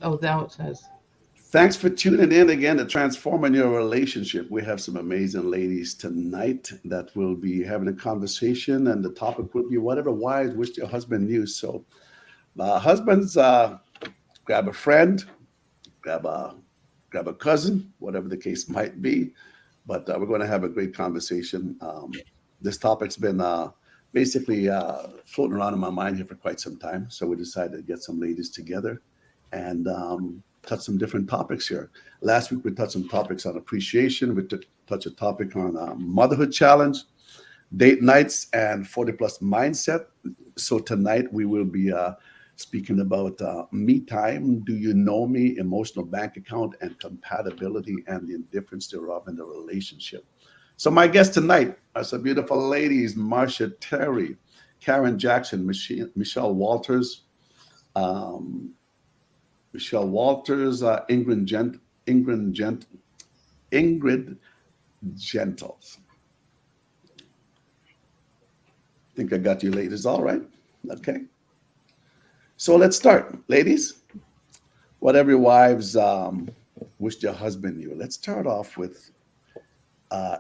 Oh, now it says. Thanks for tuning in again to Transforming Your Relationship. We have some amazing ladies tonight that will be having a conversation, and the topic will be whatever wives wish your husband knew. So, husbands, grab a friend, grab a cousin, whatever the case might be. But we're going to have a great conversation. This topic's been basically floating around in my mind here for quite some time. So we decided to get some ladies together and touch some different topics here. Last week we touched some topics on appreciation. We took touch a topic on motherhood challenge, date nights, and 40 plus mindset. So tonight we will be speaking about me time, do you know me, emotional bank account, and compatibility and the indifference thereof in the relationship. So my guests tonight are some beautiful ladies: Marcia Terry, Karen Jackson, Michelle Walters, um, Ingrid Ingrid Gentles. I think I got you ladies all right. Okay. So let's start, ladies. Whatever your wives wish your husband knew. Let's start off with uh,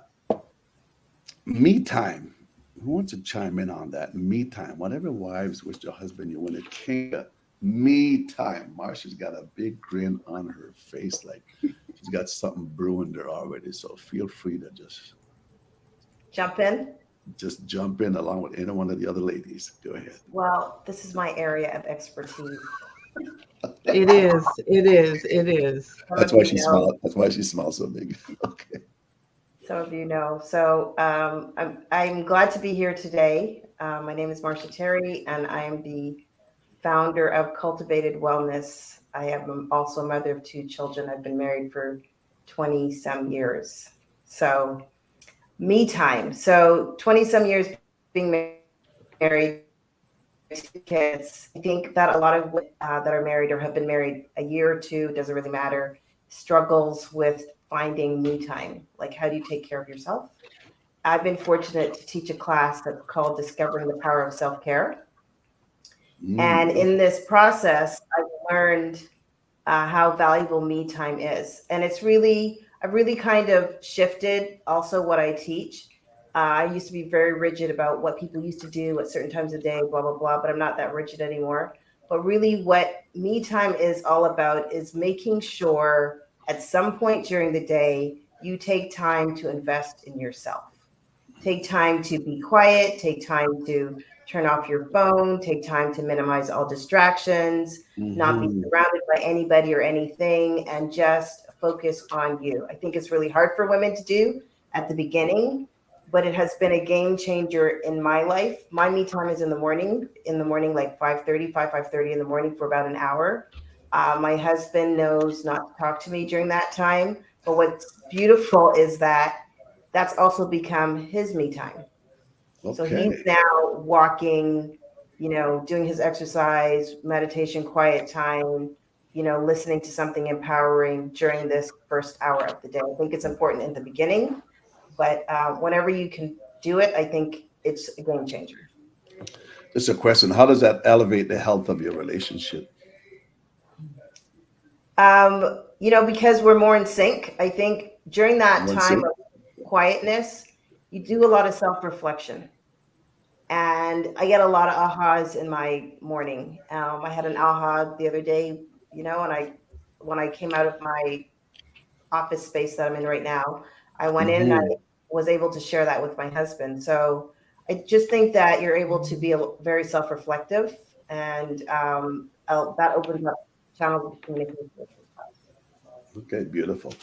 me time. Who wants to chime in on that? Me time. Whatever wives wish your husband knew when it came to me time. Marcia's got a big grin on her face, like she's got something brewing there already. So feel free to Jump in. just jump in along with any one of the other ladies. Go ahead. Well, this is my area of expertise. It is. It is. It is. Some That's of why you she know. smiled. That's why she smiles so big. Okay. Some of you know. So I'm glad to be here today. My name is Marcia Terry, and I am the founder of Cultivated Wellness. I am also a mother of two children. I've been married for 20 some years. So me time. So 20 some years being married, two kids. I think that a lot of women that are married or have been married a year or two, doesn't really matter, struggles with finding me time. Like, how do you take care of yourself? I've been fortunate to teach a class that's called Discovering the Power of Self Care. And in Beautiful. this process, I've learned how valuable me time is. And I've really kind of shifted also what I teach. I used to be very rigid about what people used to do at certain times of day, blah, blah, blah, but I'm not that rigid anymore. But really, what me time is all about is making sure at some point during the day, you take time to invest in yourself. Take time to be quiet, take time to turn off your phone, take time to minimize all distractions, not be Hmm. surrounded by anybody or anything, and just focus on you. I think it's really hard for women to do at the beginning, but it has been a game changer in my life. My me time is in the morning, like 5:30 in the morning for about an hour. My husband knows not to talk to me during that time. But what's beautiful is that that's also become his me time. So he's Okay. now walking, doing his exercise, meditation, quiet time, listening to something empowering during this first hour of the day. I think it's important in the beginning, but whenever you can do it, I think it's a game changer. Just a question. How does that elevate the health of your relationship? Because we're more in sync, I think during that One time sync? of quietness, you do a lot of self reflection. And I get a lot of ahas in my morning. I had an aha the other day, and when I came out of my office space that I'm in right now, I went in and I Hmm. was able to share that with my husband. So I just think that you're able to be very self-reflective, and that opens up channels of communication. Okay, beautiful.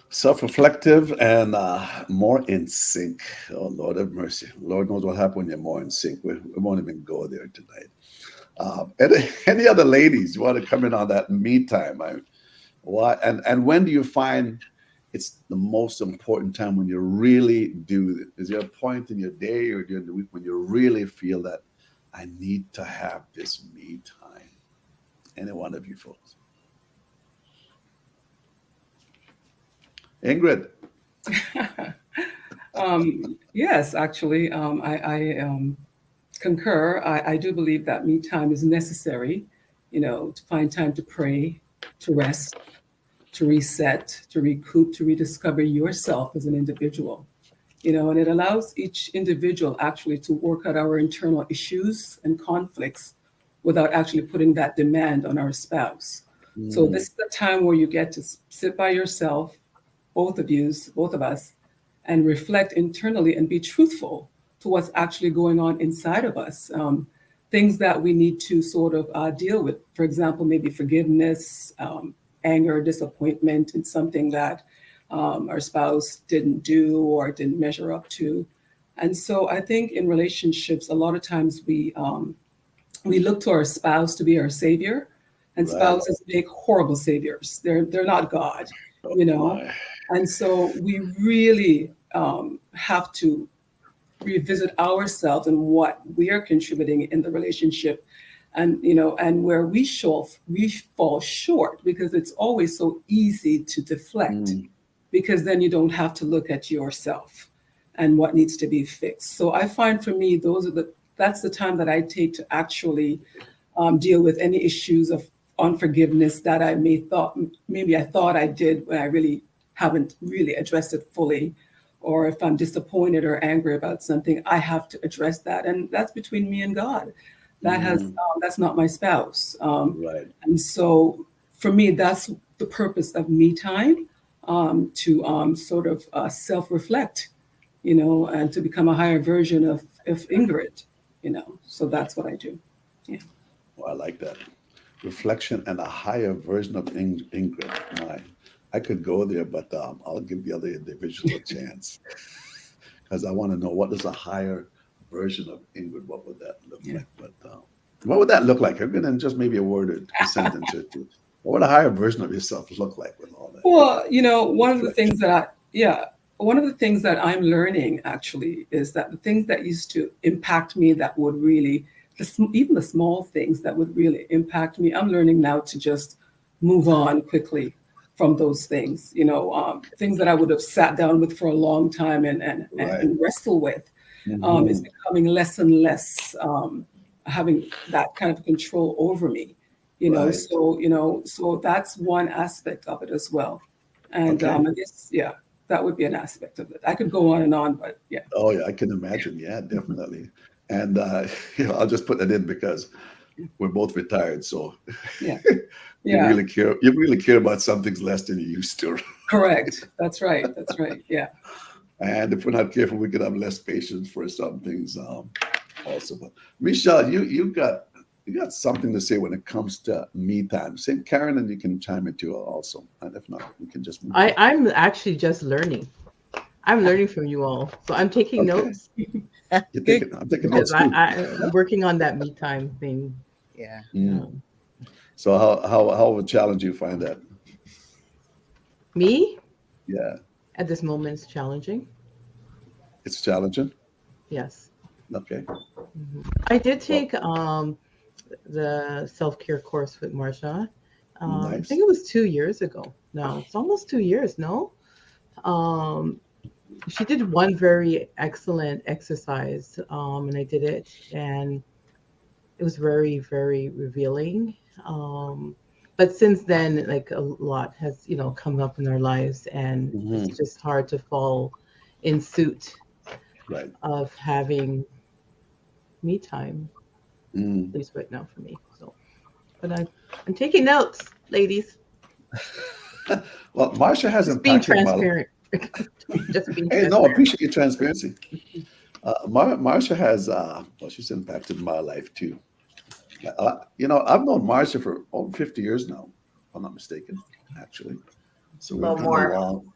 Self-reflective and more in sync. Oh Lord have mercy. Lord knows what happened when you're more in sync. We won't even go there tonight. Any other ladies you want to come in on that me time? Why and when do you find it's the most important time when you really do it? Is there a point in your day or during the week when you really feel that I need to have this me time? Any one of you folks? Ingrid. Yes, actually, I concur. I do believe that me time is necessary to find time to pray, to rest, to reset, to recoup, to rediscover yourself as an individual. And it allows each individual actually to work out our internal issues and conflicts without actually putting that demand on our spouse. So this Mm, is the time where you get to sit by yourself, both of us, and reflect internally and be truthful to what's actually going on inside of us. Things that we need to sort of deal with. For example, maybe forgiveness, anger, disappointment in something that our spouse didn't do or didn't measure up to. And so I think in relationships, a lot of times we look to our spouse to be our savior, and right. spouses make horrible saviors. They're not God, Oh you know. my. And so we really have to revisit ourselves and what we are contributing in the relationship, and where we fall short, because it's always so easy to deflect, Mm, because then you don't have to look at yourself and what needs to be fixed. So I find, for me, that's the time that I take to actually deal with any issues of unforgiveness that maybe I thought I did when I really haven't really addressed it fully. Or if I'm disappointed or angry about something, I have to address that, and that's between me and God. mm, That's not my spouse. right. And so for me, that's the purpose of me time, to sort of self-reflect, and to become a higher version of Ingrid. So that's what I do. Yeah. Well, I like that. Reflection and a higher version of Ingrid. My, I could go there, but I'll give the other individual a chance because I want to know what is a higher version of Ingrid. What would that look Yeah. like? But what would that look like? And then just maybe a word or a sentence or two. What would a higher version of yourself look like with all that Well, reflection? one of the things that I'm learning actually is that the things that used to impact me, that would really, even the small things that would really impact me, I'm learning now to just move on quickly from those things. Things that I would have sat down with for a long time Right. and wrestle with, is Hmm. becoming less and less, having that kind of control over me. Right. So that's one aspect of it as well. And Okay. I guess, yeah, that would be an aspect of it. I could go on and on, but yeah. Oh yeah, I can imagine. Yeah, Mhm. definitely. And I'll just put that in because we're both retired, so Yeah. you Yeah. really care. You really care about some things less than you used to. Correct. That's right. That's right. Yeah. And if we're not careful, we could have less patience for some things also. But Michelle, you got something to say when it comes to me time. Say Karen, and you can chime in too also. And if not, we can just move on. I'm actually just learning. I'm learning from you all. So I'm taking Okay. notes You're Good. taking I'm taking because notes too. I'm working on that me time thing. Yeah. Mm. Um, So how of a challenge you find that? Me Yeah, at this moment is challenging. it's challenging. Yes. Okay. I did Well, take the self-care course with Marsha. I think nice. it was 2 years ago. No, it's almost 2 years. No, um, she did one very excellent exercise, and I did it, and it was very, very revealing. Um, but since then, like a lot has, come up in our lives, and it's Hmm. just hard to fall in suit Right. of having me time, Mm. at least right now for me. So, but I'm taking notes, ladies. Well, Marsha has Just being impacted my. transparent. Just being Hey, no, I transparent. appreciate your transparency. Marsha has, well, she's impacted my life too. I've known Marsha for over 50 years now, if I'm not mistaken, actually. So A we've little come a more, long.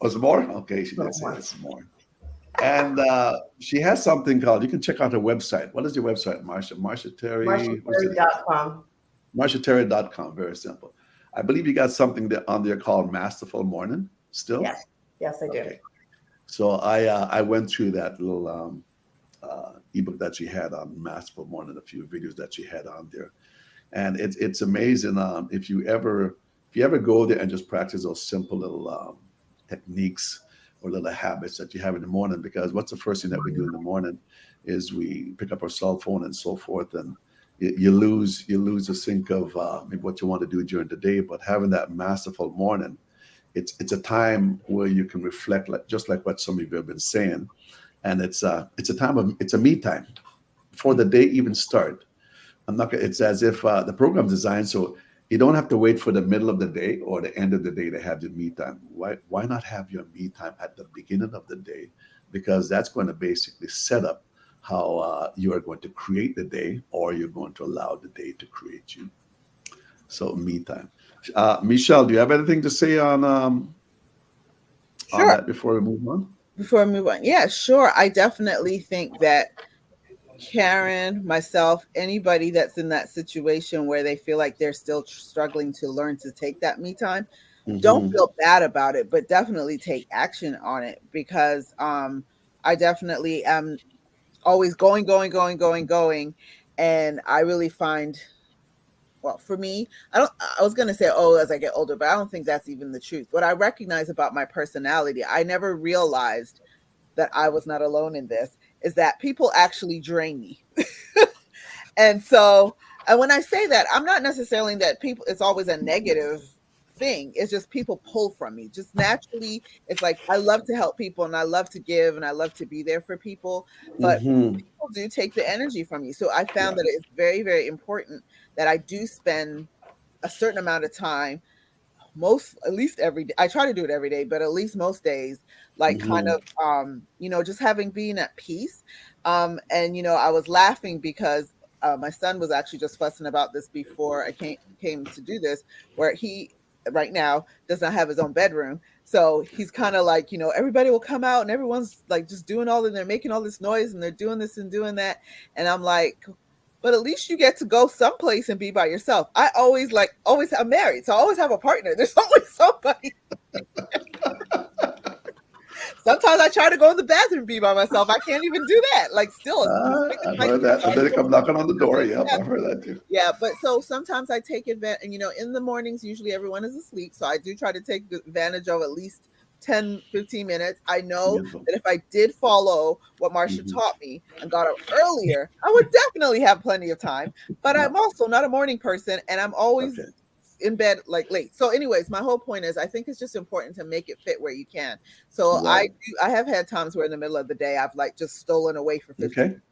Was it more? Okay, she a did little say more. it's more. And she has something called. You can check out her website. What is your website, Marsha? Marsha Terry. What's it? MarshaTerry.com. MarshaTerry.com. Very simple. I believe you got something there on there called Masterful Morning. Still, Yes, yes, I do. okay. So I went through that little ebook that she had on Masterful Morning, a few videos that she had on there, and it's amazing. If you ever go there and just practice those simple little techniques or little habits that you have in the morning, because what's the first thing that we do in the morning is we pick up our cell phone and so forth, and you lose a sync of maybe what you want to do during the day. But having that masterful morning, it's a time where you can reflect, like just like what some of you have been saying, and it's a me time before the day even start. I'm not. It's as if the program's designed so you don't have to wait for the middle of the day or the end of the day to have your me time. Why not have your me time at the beginning of the day? Because that's going to basically set up how you are going to create the day, or you're going to allow the day to create you. So me time. Michelle, do you have anything to say on Sure. that before we move on? Before I move on, yeah, sure. I definitely think that Karen, myself, anybody that's in that situation where they feel like they're still struggling to learn to take that me time, don't Hmm. feel bad about it, but definitely take action on it, because I definitely am always going, and I really find, well, for me, I was going to say, oh, as I get older, but I don't think that's even the truth. What I recognize about my personality, I never realized that I was not alone in this, is that people actually drain me. And so, and when I say that, I'm not necessarily that people, it's always a negative thing. It's just people pull from me. Just naturally, it's like I love to help people and I love to give and I love to be there for people, but Hmm. people do take the energy from you. So I found Yeah. that it's very, very important that I do spend a certain amount of time, most, at least every day. I try to do it every day, but at least most days, like kind Hmm. of just having being at peace. And I was laughing because my son was actually just fussing about this before I came to do this, where he right now does not have his own bedroom. So he's kind of like, everybody will come out and everyone's like just doing all, and they're making all this noise and they're doing this and doing that. And I'm like, but at least you get to go someplace and be by yourself. I always I'm married, so I always have a partner. There's always somebody. Sometimes I try to go in the bathroom and be by myself. I can't even do that. Like still, as quick as I've my heard kids that. And are, then they still come knocking on the door. Yep, yeah, I've heard that too. yeah. But so sometimes I take advantage, and in the mornings, usually everyone is asleep. So I do try to take advantage of at least 10-15 minutes. I know Beautiful. that if I did follow what Marcia Hmm. taught me and got up earlier, I would definitely have plenty of time. But Yeah. I'm also not a morning person, and I'm always Okay. in bed like late. So anyways, my whole point is I think it's just important to make it fit where you can. So Right. I have had times where in the middle of the day I've like just stolen away for 15 Okay. minutes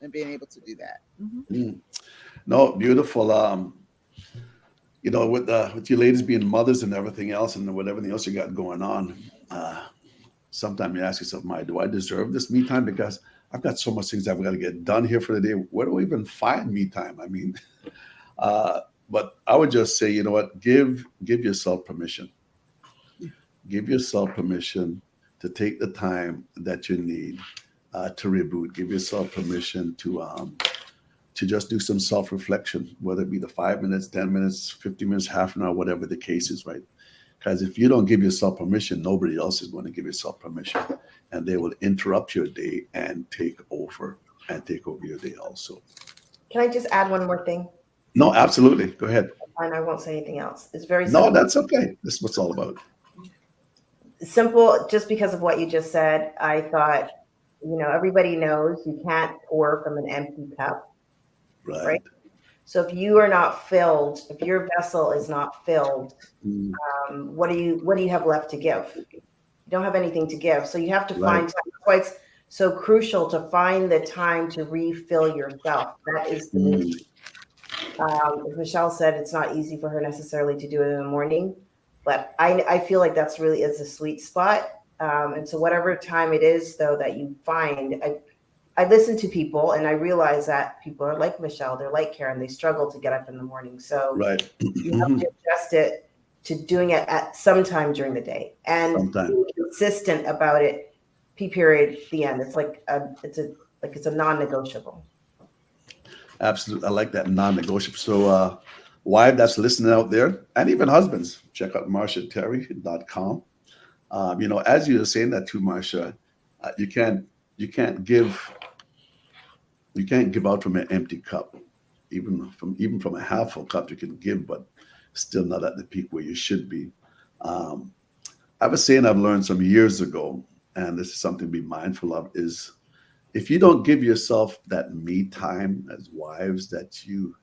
and being able to do that. Mhm. Mm. No, beautiful. With you ladies being mothers and everything else, and with everything else you got going on, sometimes you ask yourself, "My, do I deserve this me time? Because I've got so much things I've got to get done here for the day. Where do I even find me time? I mean, uh, but I would just say, you know what? Give yourself permission. Give yourself permission to take the time that you need to reboot. Give yourself permission to just do some self-reflection, whether it be the 5 minutes, 10 minutes, 50 minutes, half an hour, whatever the case is, right? Because if you don't give yourself permission, nobody else is going to give yourself permission. And they will interrupt your day and take over your day also. Can I just add one more thing? No, absolutely. Go ahead. And I won't say anything else. It's very No, simple. that's okay. This is what's all about. Simple, just because of what you just said, I thought, everybody knows you can't pour from an empty cup, Right. right? So if you are not filled, if your vessel is not filled, Mm, what do you have left to give? You don't have anything to give. So you have to right. find time. That's why it's so crucial to find the time to refill yourself. That is the Mm, key. As Michelle said, it's not easy for her necessarily to do it in the morning, but I feel like that's really is a sweet spot. And so whatever time it is though that you find, I listen to people and I realize that people are like Michelle, they're like Karen, they struggle to get up in the morning. So right. you have to adjust it to doing it at some time during the day and Sometime. being consistent about it. P period, the end. It's like it's a non-negotiable. Absolutely. I like that non-negotiable. So, wife that's listening out there, and even husbands, check out marshaterry.com. As you were saying that too, Marsha, you can't give out from an empty cup. Even from a half full cup, you can give, but still not at the peak where you should be. Um, I have a saying I've learned some years ago, and this is something to be mindful of: is if you don't give yourself that me time as wives that you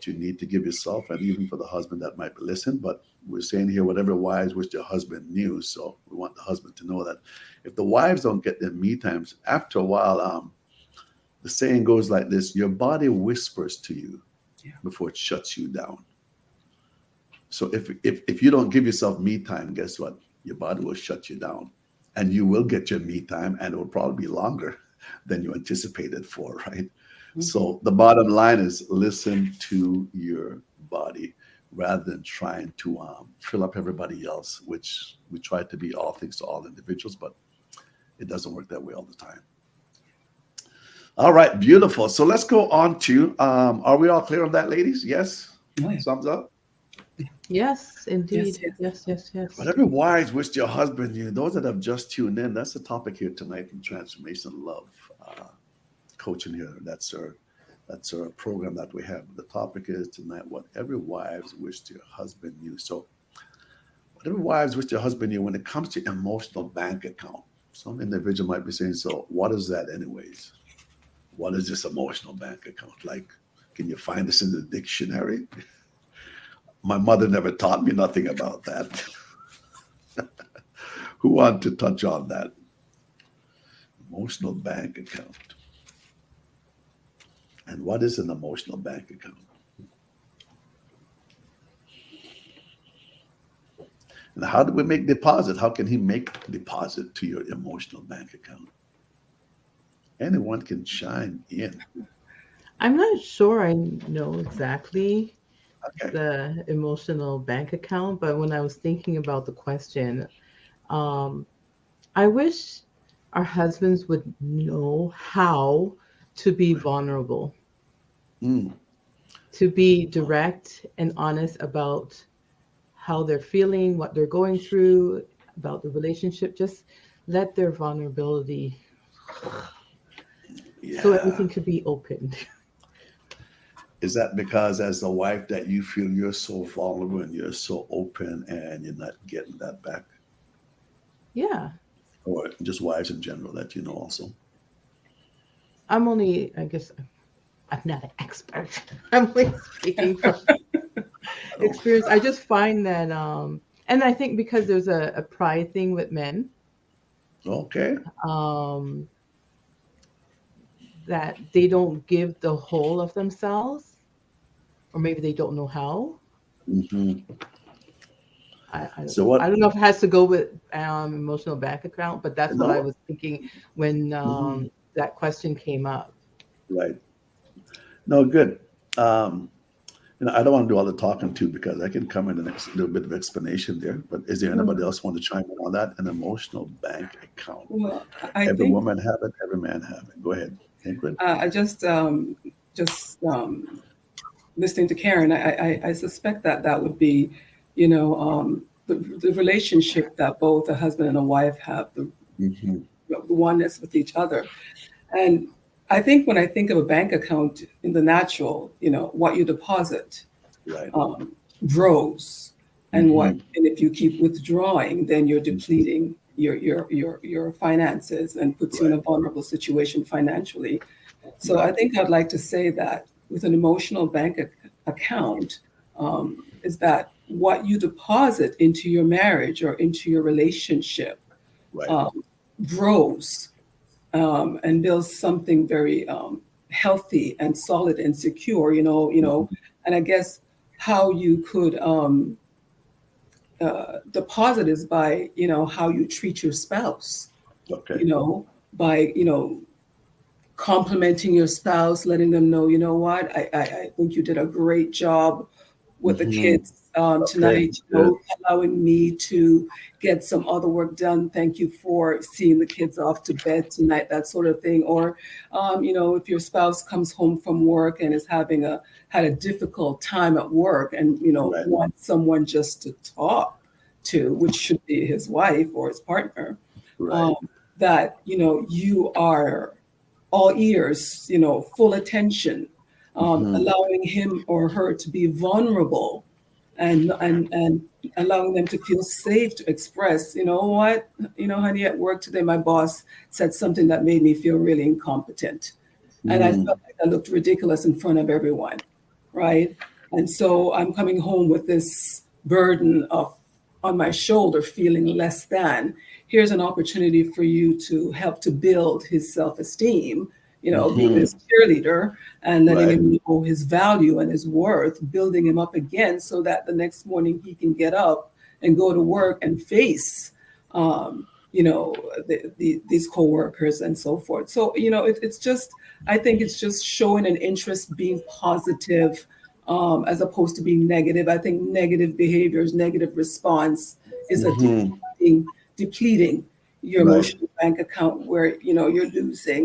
need to give yourself, and even for the husband that might be listening, but we're saying here, whatever wives wish their husband knew. So we want the husband to know that if the wives don't get their me times, after a while, the saying goes like this: your body whispers to you before it shuts you down. So if you don't give yourself me time, guess what? Your body will shut you down, and you will get your me time, and it will probably be longer than you anticipated for, right? Mm-hmm. So the bottom line is listen to your body rather than trying to fill up everybody else, which we try to be all things to all individuals, but it doesn't work that way all the time. All right, beautiful. So let's go on to, are we all clear on that, ladies? Yes? Oh, yeah. Thumbs up? Yes, indeed. Yes. Whatever wives wish your husband knew, those that have just tuned in, that's the topic here tonight from Transformation Love Coaching here. That's our program that we have. The topic is tonight, whatever wives wish your husband knew. So whatever wives wish your husband knew when it comes to emotional bank account, some individual might be saying, so what is that anyways? What is this emotional bank account? Like, can you find this in the dictionary? My mother never taught me nothing about that. Who want to touch on that? Emotional bank account. And what is an emotional bank account? And how do we make deposit? How can he make deposit to your emotional bank account? Anyone can chime in. I'm not sure I know exactly the emotional bank account, but when I was thinking about the question, I wish our husbands would know how to be vulnerable, to be direct and honest about how they're feeling, what they're going through, about the relationship. Just let their vulnerability, so everything could be opened. Is that because as a wife that you feel you're so vulnerable and you're so open and you're not getting that back? Yeah. Or just wives in general that you know also? I'm only, I guess, I'm not an expert. I'm only speaking from experience. I just find that, and I think because there's a pride thing with men. Okay. That they don't give the whole of themselves, or maybe they don't know how. Mm-hmm. I don't know if it has to go with emotional bank account, but that's what I was thinking when that question came up. Right. No, good. I don't want to do all the talking too because I can come in and do a bit of explanation there. But is there anybody else want to chime in on that? An emotional bank account. Well, every woman have it. Every man have it. Go ahead, Ingrid. I just listening to Karen. I suspect that would be, the relationship that both a husband and a wife have, the oneness with each other, and I think when I think of a bank account in the natural, what you deposit grows, and and if you keep withdrawing, then you're depleting your finances and puts you in a vulnerable situation financially. So I think I'd like to say that with an emotional bank account is that what you deposit into your marriage or into your relationship grows. And builds something very healthy and solid and secure, and I guess how you could deposit is by, how you treat your spouse, by, complimenting your spouse, letting them know, what, I think you did a great job with the kids tonight, allowing me to get some other work done. Thank you for seeing the kids off to bed tonight, that sort of thing. Or, if your spouse comes home from work and is had a difficult time at work and, wants someone just to talk to, which should be his wife or his partner, that, you are all ears, full attention, allowing him or her to be vulnerable and allowing them to feel safe to express, you know what, honey, at work today, my boss said something that made me feel really incompetent. And I Mm, felt like I looked ridiculous in front of everyone, right? And so I'm coming home with this burden of on my shoulder, feeling less than. Here's an opportunity for you to help to build his self-esteem, being mhm. his cheerleader and letting Right. him know his value and his worth, building him up again so that the next morning he can get up and go to work and face these coworkers and so forth. So, it's just, I think it's just showing an interest, being positive, as opposed to being negative. I think negative behaviors, negative response is a Mhm. depleting your Right. emotional bank account where, you're losing,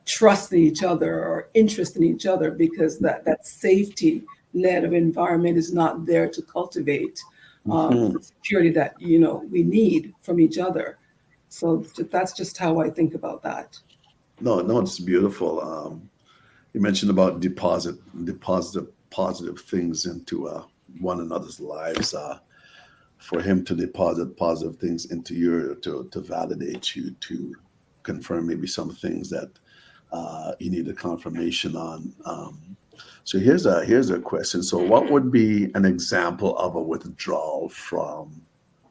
trust in each other or interest in each other because that safety net of environment is not there to cultivate the Mhm. security that we need from each other. So that's just how I think about that. No, no, it's beautiful. You mentioned about deposit positive things into one another's lives. For him to deposit positive things into your to validate you, to confirm maybe some things that you need a confirmation on. So here's a question. So what would be an example of a withdrawal from?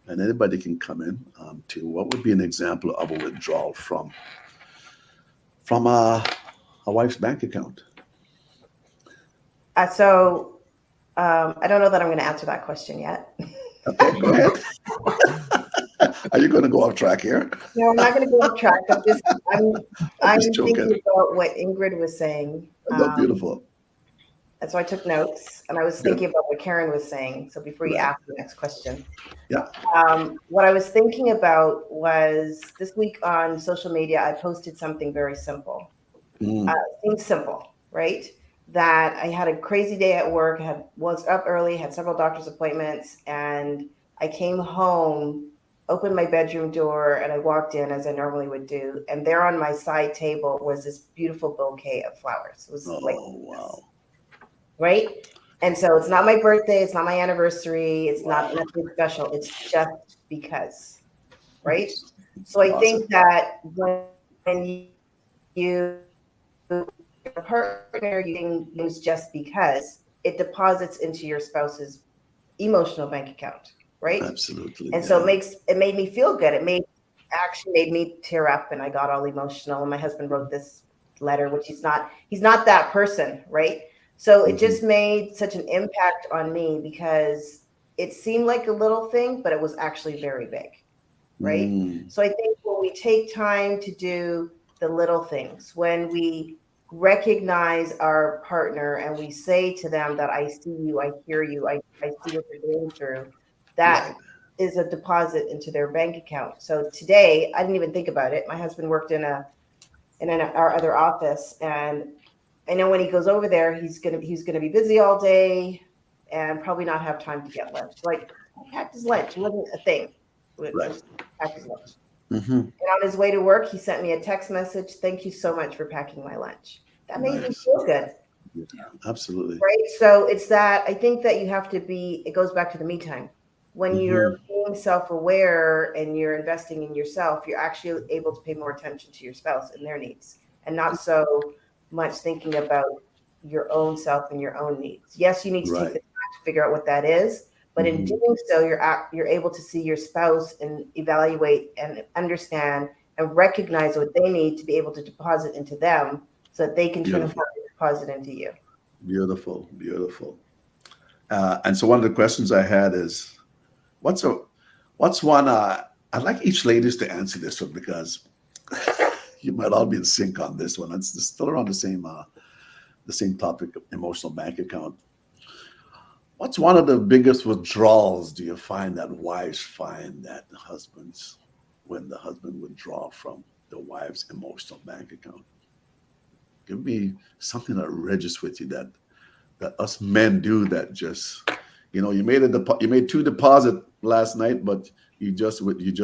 And anybody can come in to what would be an example of a withdrawal from a wife's bank account? So I don't know that I'm going to answer that question yet. Okay, go ahead. Are you going to go off track here? No, I'm not going to go off track. I'm I'm I'm just joking. thinking about what Ingrid was saying. No, beautiful. And so I took notes, and I was Good. thinking about what Karen was saying. So before you Right. ask the next question, Yeah. what I was thinking about was this week on social media, I posted something very simple. Mm, Seems simple, right? That I had a crazy day at work. Was up early, had several doctor's appointments, and I came home, opened my bedroom door, and I walked in as I normally would do. And there on my side table was this beautiful bouquet of flowers. It was like oh, this, wow. right? And so it's not my birthday, it's not my anniversary, it's not Wow. nothing special. It's just because, right? So I Awesome. think that when you partner use just because it deposits into your spouse's emotional bank account, right? Absolutely. And so Yeah. it made me feel good. Actually made me tear up, and I got all emotional. And my husband wrote this letter, which he's not that person, right? So it Hmm. just made such an impact on me because it seemed like a little thing, but it was actually very big, right? Mm, So I think when we take time to do the little things, when we recognize our partner and we say to them that I see you, I hear you, I see what you're going through, that right. is a deposit into their bank account. So today, I didn't even think about it. My husband worked in our other office, and I know when he goes over there, he's gonna be busy all day and probably not have time to get lunch. Like, he packed his lunch. It wasn't a thing. Right. Just packed his lunch. Hmm. And on his way to work, he sent me a text message. Thank you so much for packing my lunch. That made me Nice. feel good, Yeah, absolutely. right? So it's that I think that you have to be, it goes back to the me time. When Hmm. you're being self aware and you're investing in yourself, you're actually able to pay more attention to your spouse and their needs and not so much thinking about your own self and your own needs. Yes, you need to take Right. the time to figure out what that is, but in Hmm. doing so, you're able to see your spouse and evaluate and understand and recognize what they need to be able to deposit into them so that they can turn around Beautiful. and deposit into you. Beautiful. Beautiful. And so one of the questions I had is, what's a what's one? I'd like each ladies to answer this one because you might all be in sync on this one. It's still around the same topic, emotional bank account. What's one of the biggest withdrawals do you find that wives find that husbands, when the husband withdraw from the wife's emotional bank account? Give me something that registers with you that us men do that just, you made you made two deposit last night, but you just withdrew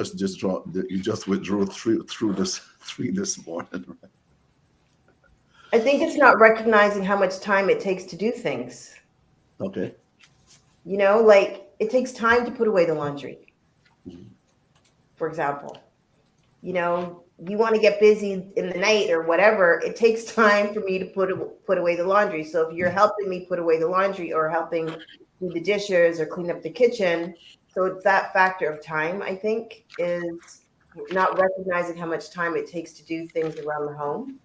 three this morning. I think it's not recognizing how much time it takes to do things. Okay. You know, like it takes time to put away the laundry, Mhm. for example. You know, you want to get busy in the night or whatever, it takes time for me to put away the laundry. So if you're helping me put away the laundry or helping do the dishes or clean up the kitchen, so it's that factor of time, I think, is not recognizing how much time it takes to do things around the home.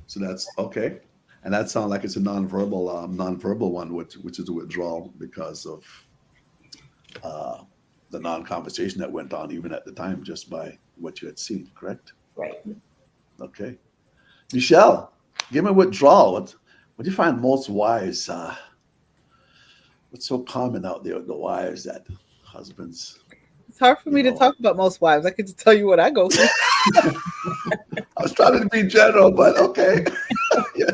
So that's okay. And that sounds like it's a nonverbal one, which is a withdrawal because of uh, the non-conversation that went on even at the time, just by what you had seen. Correct? Right. Okay. Michelle, give me withdrawal. What do you find most wives? What's so common out there with the wives that husbands, It's hard for you me to know? talk about most wives. I could just tell you what I go through. I was trying to be general, but okay. Yeah,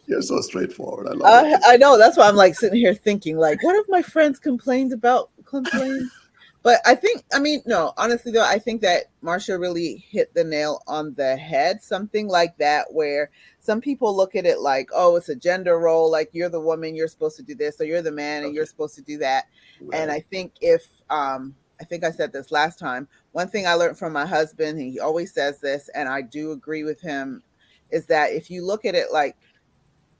you're so straightforward. I love it. I know that's why I'm like sitting here thinking, like, what have my friends complained? But I think, I mean, no, honestly though, I think that Marsha really hit the nail on the head. Something like that, where some people look at it like, oh, it's a gender role, like you're the woman, you're supposed to do this, or you're the man and Okay. you're supposed to do that. And Right. I think if, I think I said this last time, one thing I learned from my husband, and he always says this, and I do agree with him, is that if you look at it like,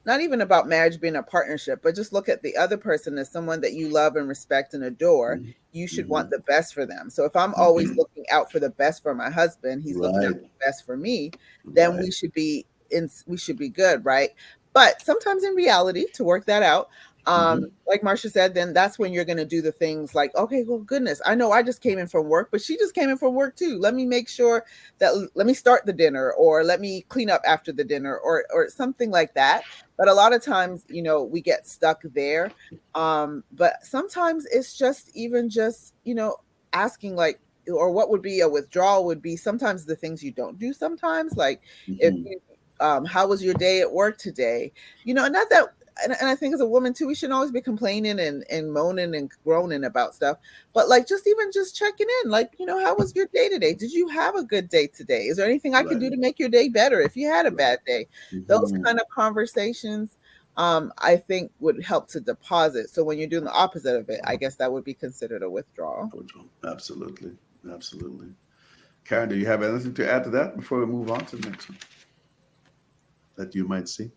not even about marriage being a partnership, but just look at the other person as someone that you love and respect and adore. You should want Mm-hmm. the best for them. So if I'm always looking out for the best for my husband, he's looking out Right. for the best for me, then Right. we should be good, right? But sometimes in reality, to work that out, Mm-hmm. like Marcia said, then that's when you're going to do the things like, okay, well, goodness, I know I just came in from work, but she just came in from work too. Let me make sure that let me start the dinner, or let me clean up after the dinner, or something like that. But a lot of times, we get stuck there. But sometimes it's just even just, asking like, or what would be a withdrawal would be sometimes the things you don't do sometimes. Like if Mm-hmm. you, how was your day at work today? And not that, and I think as a woman too, we shouldn't always be complaining and moaning and groaning about stuff, but like just even just checking in, like, how was your day today? Did you have a good day today? Is there anything I can do Right. to make your day better if you had a Right. bad day? Those Mm-hmm. kind of conversations, I think would help to deposit. So when you're doing the opposite of it, I guess that would be considered a withdrawal. Absolutely. Absolutely. Karen, do you have anything to add to that before we move on to the next one that you might see?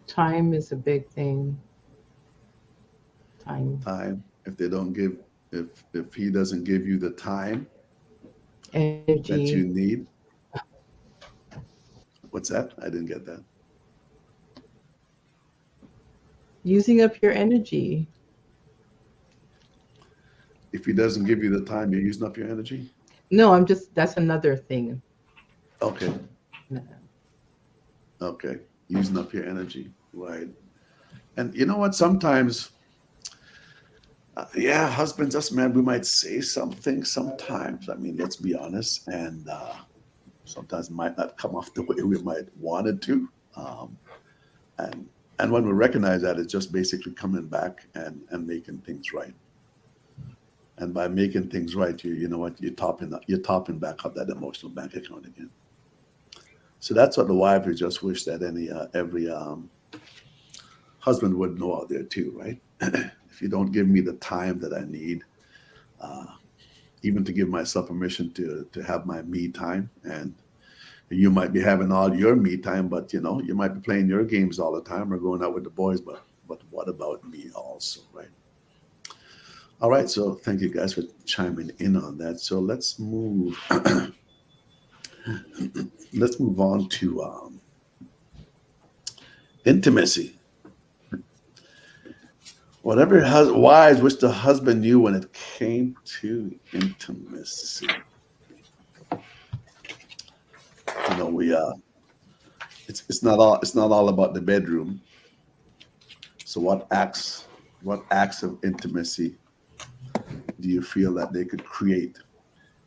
Time is a big thing. Time, Time. If they don't give, if he doesn't give you the time that energy, you need, what's that? I didn't get that. using up your energy. If he doesn't give you the time, you're using up your energy. No, that's another thing. Okay. No. Okay. Using up your energy. Right. And you know what? Sometimes, yeah, husbands, us men, we might say something sometimes. I mean, let's be honest. And sometimes it might not come off the way we might want it to. Um, and and when we recognize that, it's just basically coming back and making things right. And by making things right, you know what, you're topping back up that emotional bank account again. So that's what the wife would just wish that every husband would know out there too, right? If you don't give me the time that I need, uh, even to give myself permission to have my me time, and you might be having all your me time, but you might be playing your games all the time or going out with the boys, but what about me also, right? All right, so thank you guys for chiming in on that. So let's move on to intimacy. Whatever wives wish the husband knew when it came to intimacy. We it's not all about the bedroom. So what acts of intimacy do you feel that they could create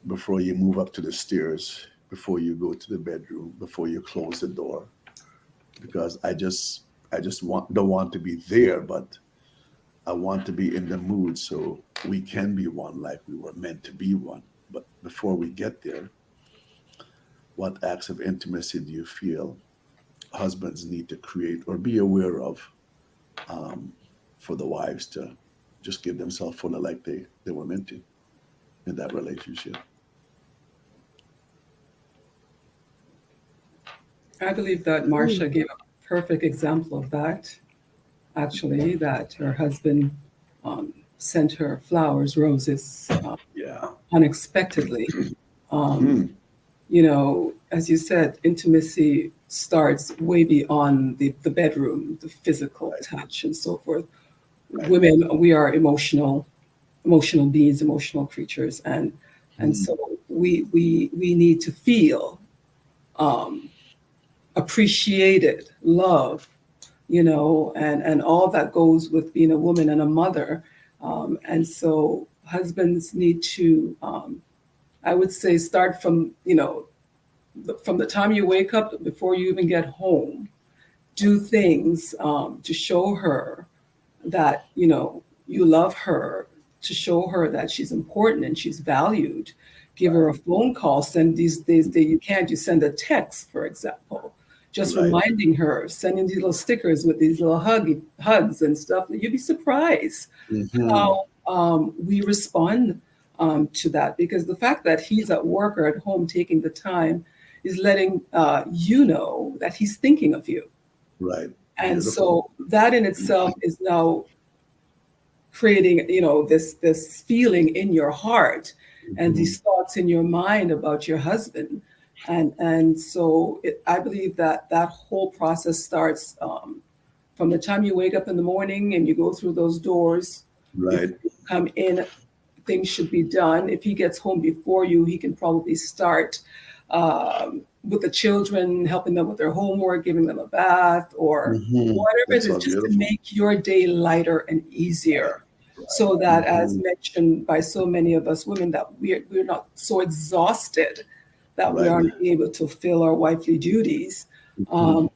before you move up to the stairs, before you go to the bedroom, before you close the door? Because I just don't want to be there, but I want to be in the mood so we can be one like we were meant to be one. But before we get there, what acts of intimacy do you feel husbands need to create or be aware of for the wives to just give themselves fully like they were meant to in that relationship. I believe that Marcia gave a perfect example of that, actually, that her husband sent her flowers, roses, Yeah. unexpectedly. Um, Mm, as you said, intimacy starts way beyond the bedroom, the physical right, touch, and so forth. right. Women, we are emotional beings, emotional creatures, and Mm, so we need to feel um, appreciated, love, and all that goes with being a woman and a mother. And so husbands need to, I would say, start from the time you wake up before you even get home, do things to show her that you love her, to show her that she's important and she's valued. Give her a phone call. Send these days that you can't. You send a text, for example, just right. reminding her, sending these little stickers with these little hugs and stuff. You'd be surprised Hmm. how we respond to that, because the fact that he's at work or at home taking the time is letting you know that he's thinking of you. Right. And Beautiful. so that in itself is now creating, this feeling in your heart and Hmm. these thoughts in your mind about your husband. And so I believe that that whole process starts from the time you wake up in the morning and you go through those doors. Before Right. you come in, things should be done. If he gets home before you, he can probably start with the children, helping them with their homework, giving them a bath, or Hmm. whatever it That's is, so just to beautiful. make your day lighter and Right. easier. Right. So that, as Hmm. mentioned by so many of us women, that we're not so exhausted that we Right. aren't able to fulfill our wifely duties. Hmm.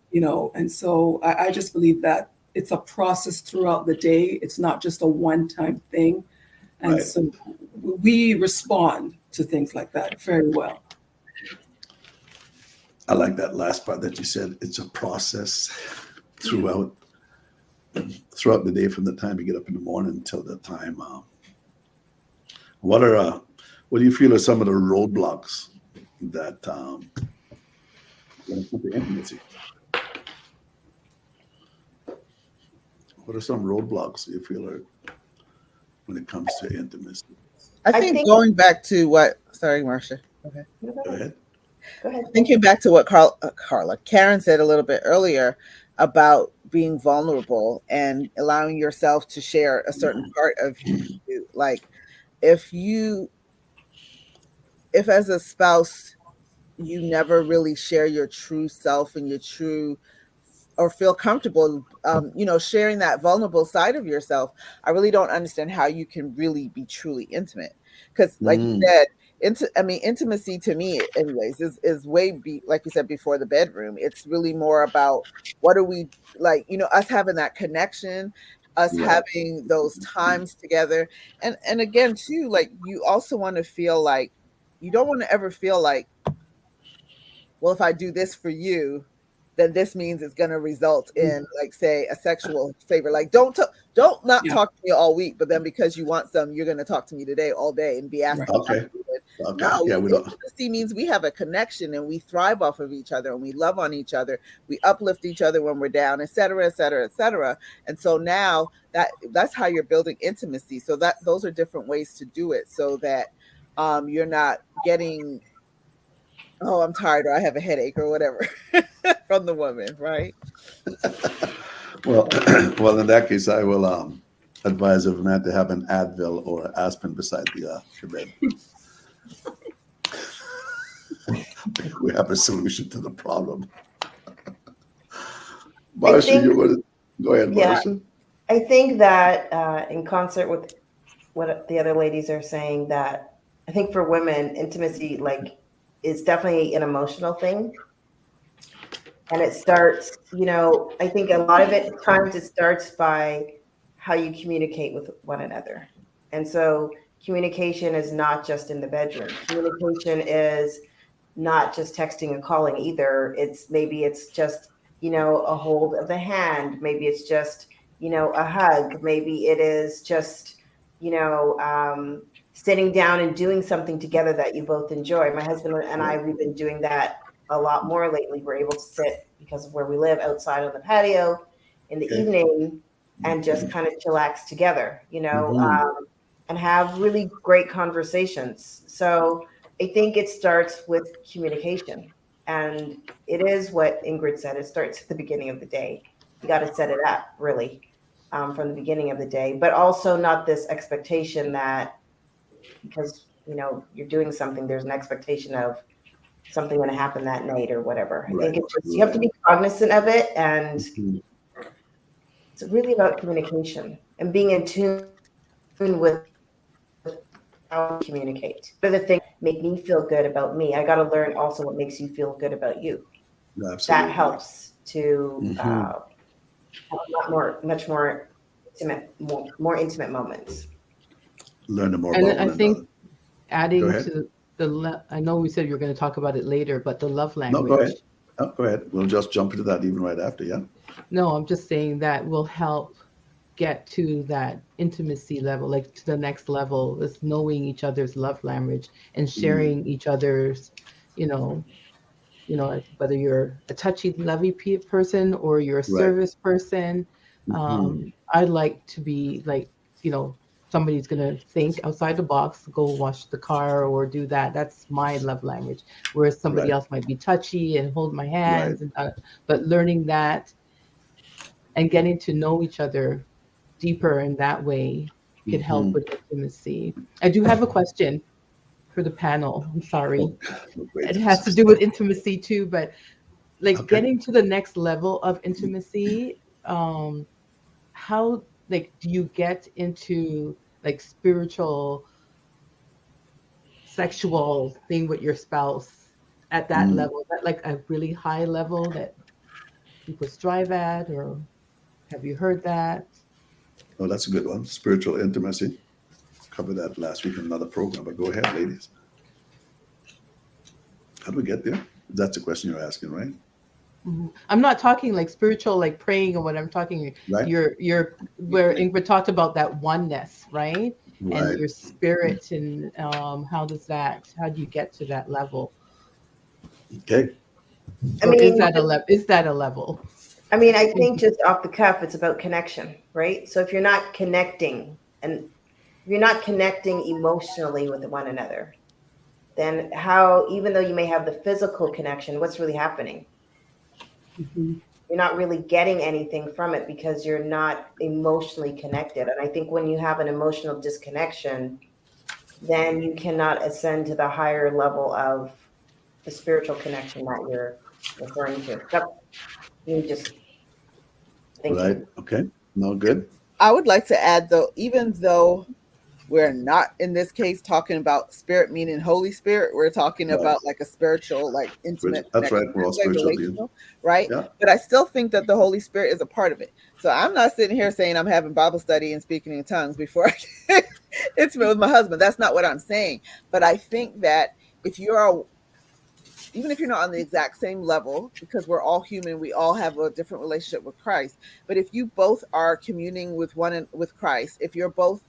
And so I just believe that it's a process throughout the day. It's not just a one-time thing. And Right. so we respond to things like that very well. I like that last part that you said. It's a process Yeah. throughout the day, from the time you get up in the morning until the time. What are what do you feel are some of the roadblocks that when it comes to intimacy? What are some roadblocks you feel are when it comes to intimacy? I I think think. going back to what, sorry, Marcia. Okay. Go Go ahead. ahead. Go ahead. Thinking back to what Karen said a little bit earlier about being vulnerable and allowing yourself to share a certain part of you. Like if you, if as a spouse, you never really share your true self and your true or feel comfortable sharing that vulnerable side of yourself, I really don't understand how you can really be truly intimate, because like you Mm, said, intimacy to me anyways is like you said, before the bedroom. It's really more about what are we, like, us having that connection, us right. having those times together. And again too, like, you also want to feel like, you don't want to ever feel like, well, if I do this for you, then this means it's going to result in, like, say, a sexual favor. Like, don't not Yeah. talk to me all week, but then because you want some, you're going to talk to me today all day and be Right. asking how Okay. I'm doing. Okay. No, Yeah, we don't. intimacy means we have a connection and we thrive off of each other and we love on each other. We uplift each other when we're down, et cetera, et cetera, et cetera. And so now that's how you're building intimacy. So that those are different ways to do it, so that you're not getting, oh, I'm tired, or I have a headache, or whatever, from the woman, right? Well, well, in that case, I will advise of a man to have an Advil or aspirin beside the bed. We have a solution to the problem. I Marcia, think. you want to go ahead, Yeah. Marcia? I think that in concert with what the other ladies are saying, that I think for women, intimacy, like, is definitely an emotional thing. And it starts, I think a lot of it times it starts by how you communicate with one another. And so communication is not just in the bedroom. Communication is not just texting and calling either. Maybe it's just, a hold of the hand. Maybe it's just, a hug. Maybe it is just, sitting down and doing something together that you both enjoy. My husband and I, we've been doing that a lot more lately. We're able to sit, because of where we live, outside on the patio in the Okay. evening and just kind of chillax together, Mhm. and have really great conversations. So I think it starts with communication. And it is what Ingrid said, it starts at the beginning of the day. You got to set it up, really, from the beginning of the day, but also not this expectation that because, you're doing something, there's an expectation of something going to happen that night or whatever. I Right. think it's just, you have to Right. be cognizant of it. And Mhm. it's really about communication and being in tune with how we communicate. What are the things that make me feel good about me? I got to learn also what makes you feel good about you. That Absolutely. helps to Mhm. have a lot more, much more intimate, more intimate moments. Learning more And about I one another. think Go adding ahead. to I know we said you were going to talk about it later, but the love No, go ahead. language. Oh, go ahead. We'll just jump into that even right after. Yeah. No, I'm just saying that will help get to that intimacy level, like to the next level, is knowing each other's love language and Mm. sharing each other's, you know, whether you're a touchy, lovey person or you're a Right. service person. Mhm. I like to be like, somebody's gonna think outside the box, go wash the car or do that. That's my love language. Whereas somebody Right. else might be touchy and hold my Right. hands, but learning that and getting to know each other deeper in that way could help Mhm. with intimacy. I do have a question for the panel. I'm Oh, sorry. oh, It great. has to do with intimacy too, but like Okay. getting to the next level of intimacy, how like do you get into like spiritual sexual thing with your spouse at that Mm. level? Is that like a really high level that people strive at, or have you heard that? Oh, that's a good one. Spiritual intimacy. Covered that last week in another program, but go ahead, ladies. How do we get there? That's the question you're asking, right? Mhm. I'm not talking like spiritual, like praying or what. I'm talking Right. your where Ingrid talked about that oneness, right? And Right. your spirit, and how do you get to that level? Okay. I Or is mean, that a level? Is that a level? I think just off the cuff, it's about connection, right? So if you're not connecting and if you're not connecting emotionally with one another, then how, even though you may have the physical connection, what's really happening? Mhm. You're not really getting anything from it because you're not emotionally connected. And I think when you have an emotional disconnection, then you cannot ascend to the higher level of the spiritual connection that you're referring to. That's me just Right. thinking. Okay. No good. I would like to add though, even though we're not in this case talking about spirit meaning Holy Spirit, we're talking Right. about like a spiritual, like intimate That's right. connection We're all that way, spiritual beings. relational, right? Yeah. But I still think that the Holy Spirit is a part of it. So I'm not sitting here saying I'm having Bible study and speaking in tongues before I get intimate with my husband. That's not what I'm saying. But I think that if you're even if you're not on the exact same level, because we're all human, we all have a different relationship with Christ. But if you both are communing with with Christ, if you're both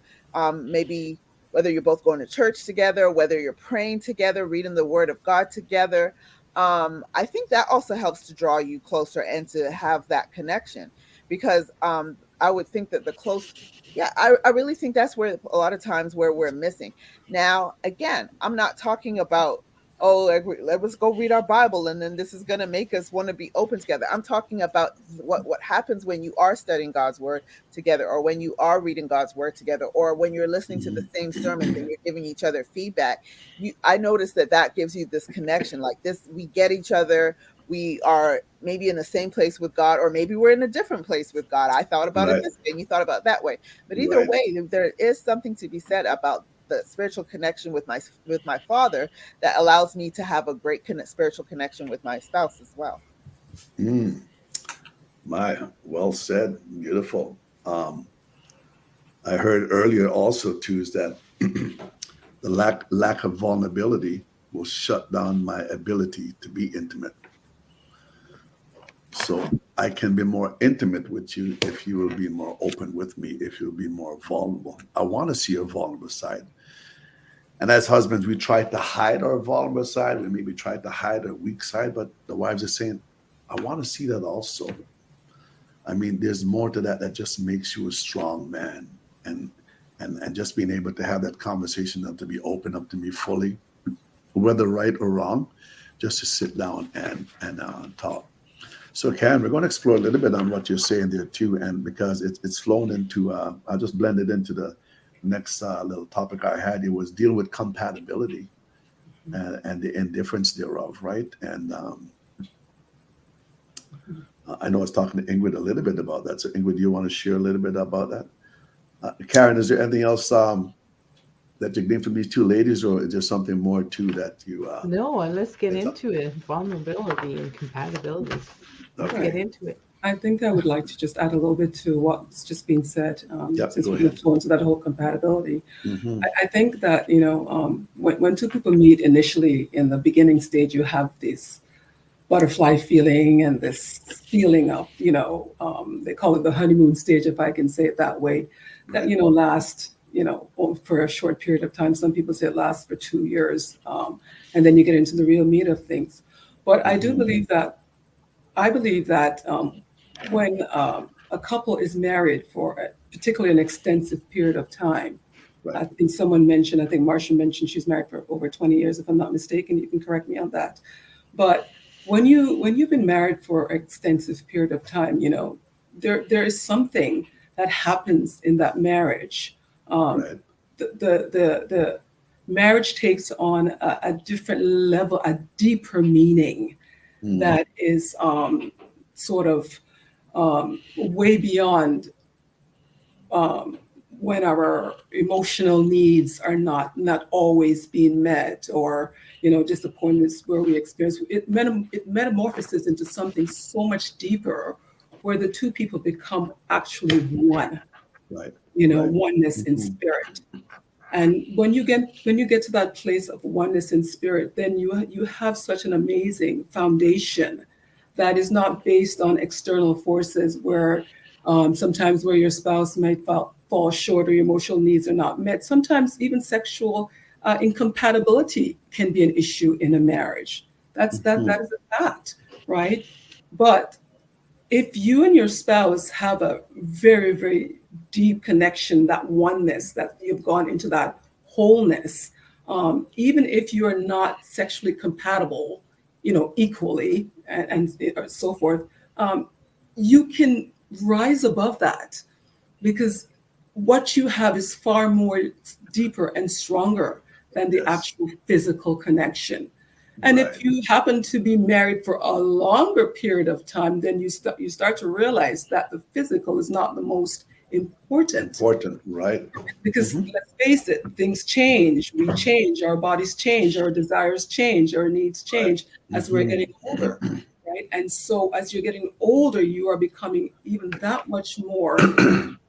maybe whether you're both going to church together, whether you're praying together, reading the Word of God together, I think that also helps to draw you closer and to have that connection. Because I would think that the close, yeah, I really think that's where a lot of times where we're missing. Now, again, I'm not talking about oh, like, let's go read our Bible, and then this is going to make us want to be open together. I'm talking about what happens when you are studying God's word together, or when you are reading God's word together, or when you're listening to the same sermons and you're giving each other feedback. I notice that gives you this connection, like this. We get each other. We are maybe in the same place with God, or maybe we're in a different place with God. I thought about it Right. this way, and you thought about that way. But either Right. way, there is something to be said about the spiritual connection with my father that allows me to have a great spiritual connection with my spouse as well. Mm. My, well said. Beautiful. I heard earlier also too is that the lack of vulnerability will shut down my ability to be intimate. So I can be more intimate with you if you will be more open with me, if you'll be more vulnerable. I want to see your vulnerable side. And as husbands, we try to hide our vulnerable side. We maybe try to hide our weak side, but the wives are saying, I want to see that also. I mean, there's more to that that just makes you a strong man. And and just being able to have that conversation and to be open up to me fully, whether right or wrong, just to sit down and talk. So, Karen, we're going to explore a little bit on what you're saying there too, and because it's flown into, I just blended into the next little topic I had. It was deal with compatibility and the indifference thereof, right? And I know I was talking to Ingrid a little bit about that. So, Ingrid, do you want to share a little bit about that? Karen, is there anything else that you gleaned from these two ladies, or is there something more too that you? No, and let's get It's up. into it. Vulnerability and compatibility. Let's Okay. get into it. I think I would like to just add a little bit to what's just been said, Yep, since go we're ahead. going into that whole compatibility. Mm-hmm. I think that, when two people meet initially in the beginning stage, you have this butterfly feeling and this feeling of, they call it the honeymoon stage, if I can say it that way, that, Right. lasts, for a short period of time. Some people say it lasts for 2 years. And then you get into the real meat of things. But I do Mhm. believe that, when a couple is married for particularly an extensive period of time, I Right. think I think Marcia mentioned she's married for over 20 years, if I'm not mistaken. You can correct me on that. But when you've been married for an extensive period of time, there is something that happens in that marriage. Um, Right. the marriage takes on a different level, a deeper meaning Mm. that is sort of way beyond um, when our emotional needs are not always being met, or disappointments where we experience it metamorphoses into something so much deeper, where the two people become actually one, Right. Right. oneness in Mhm. spirit. And when you get to that place of oneness in spirit, then you have such an amazing foundation that is not based on external forces, where sometimes where your spouse might fall short, or your emotional needs are not met. Sometimes even sexual incompatibility can be an issue in a marriage. That Mhm. is a fact, right? But if you and your spouse have a very, very deep connection, that oneness, that you've gone into that wholeness, even if you are not sexually compatible, equally, and so forth, um, you can rise above that, because what you have is far more deeper and stronger than the Yes. actual physical connection. And Right. if you happen to be married for a longer period of time, then you start to realize that the physical is not the most important, Important. Right. because Mhm. let's face it, things change. We change, our bodies change, our desires change, our needs Right. change as we're Mhm. getting older, right? And so as you're getting older, you are becoming even that much more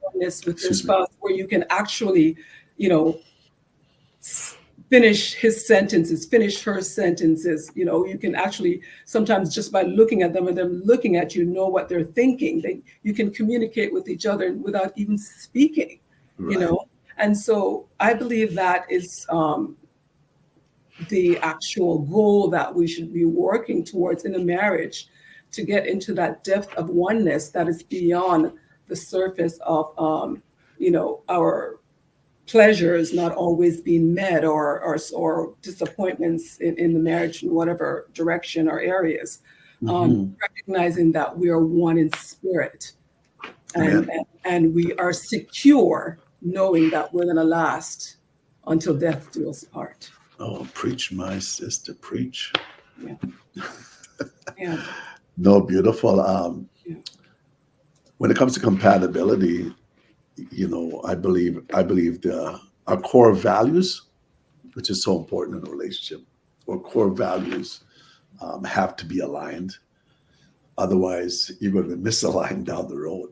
oneness with your Excuse me. spouse, where you can actually, you know, finish his sentences, finish her sentences. You can actually sometimes, just by looking at them and them looking at you, know what they're thinking. You can communicate with each other without even speaking. You Right. know, and so I believe that is the actual goal that we should be working towards in a marriage, to get into that depth of oneness that is beyond the surface of our pleasures not always being met, or disappointments in the marriage in whatever direction or areas. Mhm. Recognizing that we are one in spirit, and, Amen. and and we are secure knowing that we're going to last until death do us part. Oh, preach, my sister, preach. Yeah, yeah, No, beautiful. yeah. When it comes to compatibility, I believe our core values, which is so important in a relationship, or core values have to be aligned. Otherwise, you're going to be misaligned down the road.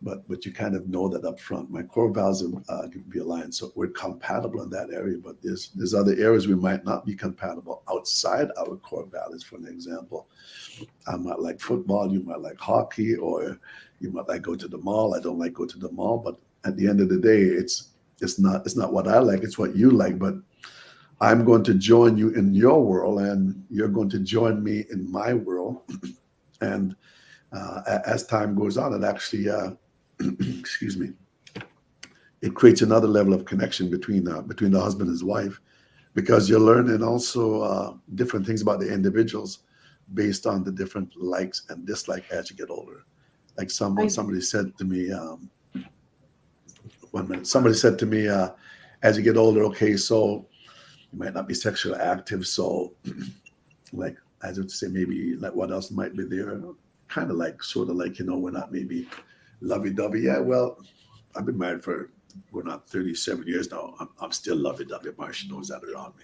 but you kind of know that up front. My core values can be aligned, so we're compatible in that area. But there's other areas we might not be compatible outside our core values. For an example, I might like football, you might like hockey, or you might like go to the mall. I don't like go to the mall, but at the end of the day, it's not what I like, it's what you like. But I'm going to join you in your world, and you're going to join me in my world. And as time goes on, it actually, excuse me, it creates another level of connection between the husband and his wife, because you're learning also different things about the individuals based on the different likes and dislikes as you get older. Like somebody said to me, one minute, somebody said to me, as you get older, okay, so you might not be sexually active, so like as I would say, maybe like what else might be there, kind of like sort of like, we're not maybe lovey-dovey. Yeah, well, I've been married for we're not 37 years now. I'm still lovey-dovey. Marcia knows that around me.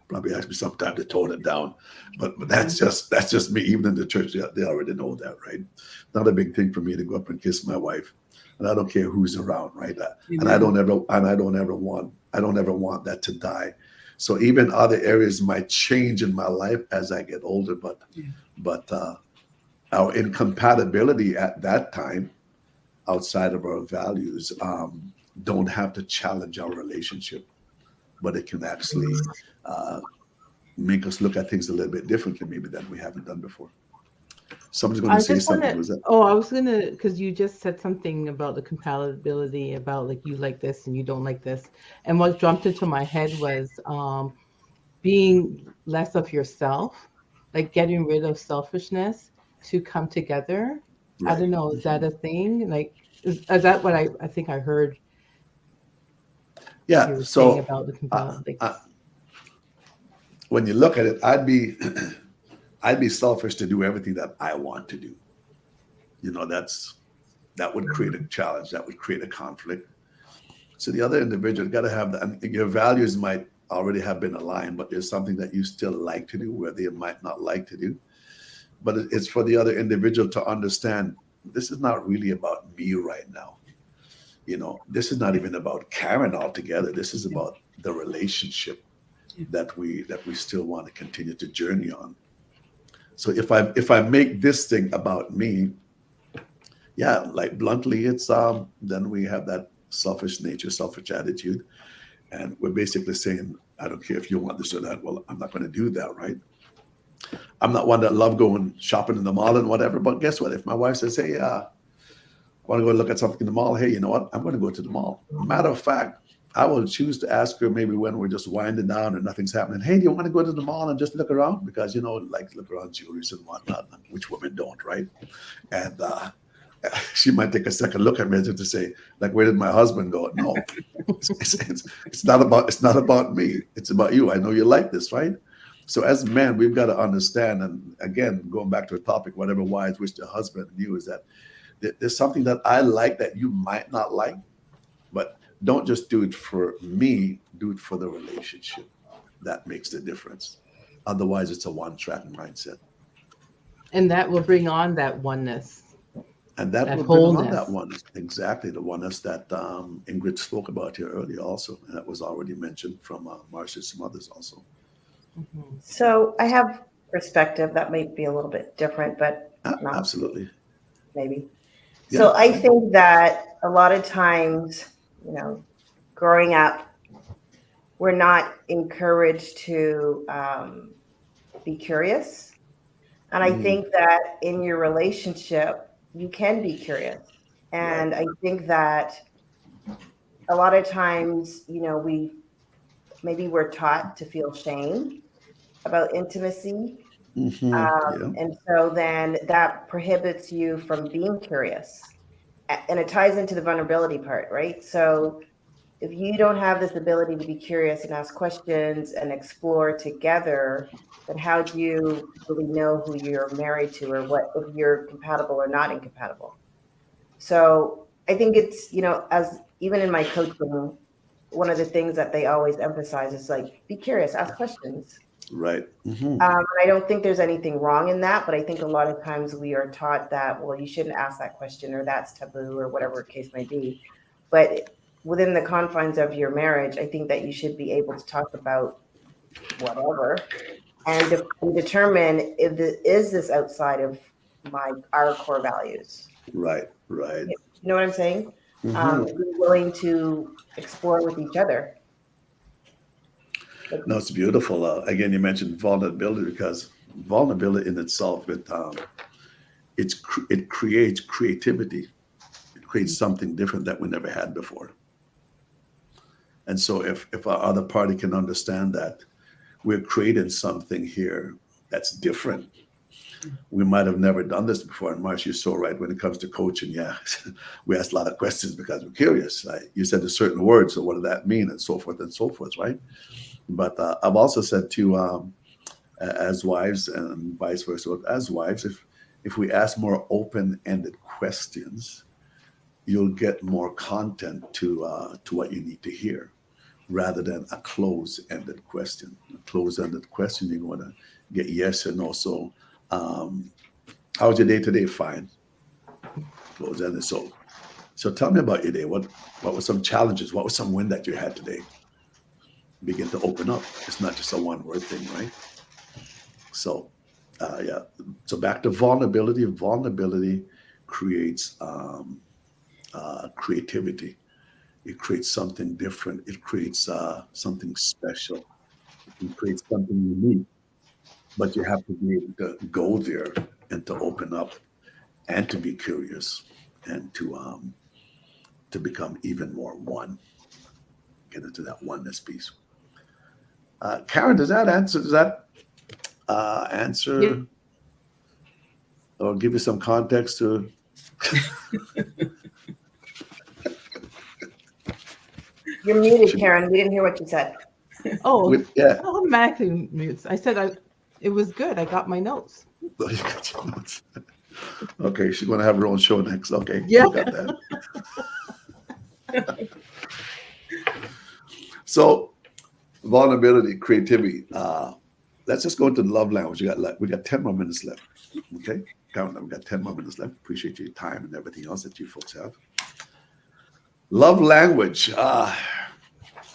Probably ask me sometime to tone it down, but that's just me. Even in the church, they already know that, right? Not a big thing for me to go up and kiss my wife, and I don't care who's around, right? And I don't ever want that to die. So even other areas might change in my life as I get older, but our incompatibility at that time, outside of our values, don't have to challenge our relationship, but it can actually make us look at things a little bit differently, maybe than we haven't done before. Somebody's going to I say just want something. to. Was that? Oh, I was gonna, because you just said something about the compatibility, about like you like this and you don't like this, and what jumped into my head was being less of yourself, like getting rid of selfishness to come together. I Right. don't know, is that a thing? Like, is that what I think I heard you Yeah. were saying So about the uh, compatibility? uh, when you look at it, I'd be selfish to do everything that I want to do. That would create a challenge. That would create a conflict. So the other individual got to have that. And your values might already have been aligned, but there's something that you still like to do where they might not like to do. But it's for the other individual to understand this is not really about me right now. This is not even about Karen altogether. This is Yeah. about the relationship Yeah. that we still want to continue to journey on. So if I make this thing about me, yeah, like bluntly, it's then we have that selfish nature, selfish attitude, and we're basically saying, I don't care if you want this or that. Well, I'm not going to do that, right? I'm not one that love going shopping in the mall and whatever. But guess what? If my wife says, "Hey, I want to go look at something in the mall," hey, you know what? I'm going to go to the mall. Matter of fact, I will choose to ask her maybe when we're just winding down and nothing's happening. Hey, do you want to go to the mall and just look around? Because like look around jewelries and whatnot, which women don't, right? And she might take a second look at me just to say, like, where did my husband go? No, it's not about me. It's about you. I know you like this, right? So as men, we've got to understand. And again, going back to the topic, whatever wives wish their husband knew, is that there's something that I like that you might not like, but don't just do it for me. Do it for the relationship. That makes the difference. Otherwise, it's a one-track mindset. And that will bring on that oneness, And that that will bring on that wholeness. oneness, exactly the oneness that Ingrid spoke about here earlier, also, and that was already mentioned from Marcia and some others also. Mhm. So I have perspective that might be a little bit different, but not Absolutely, maybe. yeah, So I yeah. think that a lot of times, you know, growing up, we're not encouraged to be curious. And I Mm, think that in your relationship, you can be curious. right. And I think that a lot of times, we're taught to feel shame about intimacy. Yeah. And so then that prohibits you from being curious. And it ties into the vulnerability part, right? So if you don't have this ability to be curious and ask questions and explore together, then how do you really know who you're married to, or what, if you're compatible or not incompatible? So I think it's, as even in my coaching, one of the things that they always emphasize is like, be curious, ask questions. Right. I don't think there's anything wrong in that, but I think a lot of times we are taught that, well, you shouldn't ask that question or that's taboo or whatever the case may be. But within the confines of your marriage, I think that you should be able to talk about whatever and determine if is this outside of our core values. Right. Right. You know what I'm saying? Hmm. Be willing to explore with each other. No, it's beautiful. Again, you mentioned vulnerability because vulnerability in itself, it creates creativity. It creates something different that we never had before. And so, if our other party can understand that we're creating something here that's different, we might have never done this before. And Marsh, you're so right when it comes to coaching. Yeah, we ask a lot of questions because we're curious. Right? You said a certain word, so what does that mean, and so forth and so forth, right? But I've also said to as wives and vice versa, as wives, if we ask more open-ended questions, you'll get more content to what you need to hear, rather than a closed-ended question. A closed-ended question, you're going to get yes or no. So, how was your day today? Fine. Closed-ended. So tell me about your day. What were some challenges? What was some win that you had today? Begin to open up. It's not just a one-word thing, right? So, yeah. So back to vulnerability. Vulnerability creates creativity. It creates something different. It creates something special. It creates something unique. But you have to be able to go there and to open up and to be curious and to become even more one. Get into that oneness piece. Karen, does that answer? Does that Yeah. answer or give you some context to? You're muted, Karen. We didn't hear what you said. Oh, Yeah. automatically mutes. I said it was good. I got my notes. Oh, you got your notes. Okay, she's going to have her own show next. Okay, Yeah. we got that. So, vulnerability, creativity. Let's just go into the love language. We got 10 more minutes left. Okay, count them. We got 10 more minutes left. Appreciate your time and everything else that you folks have. Love language.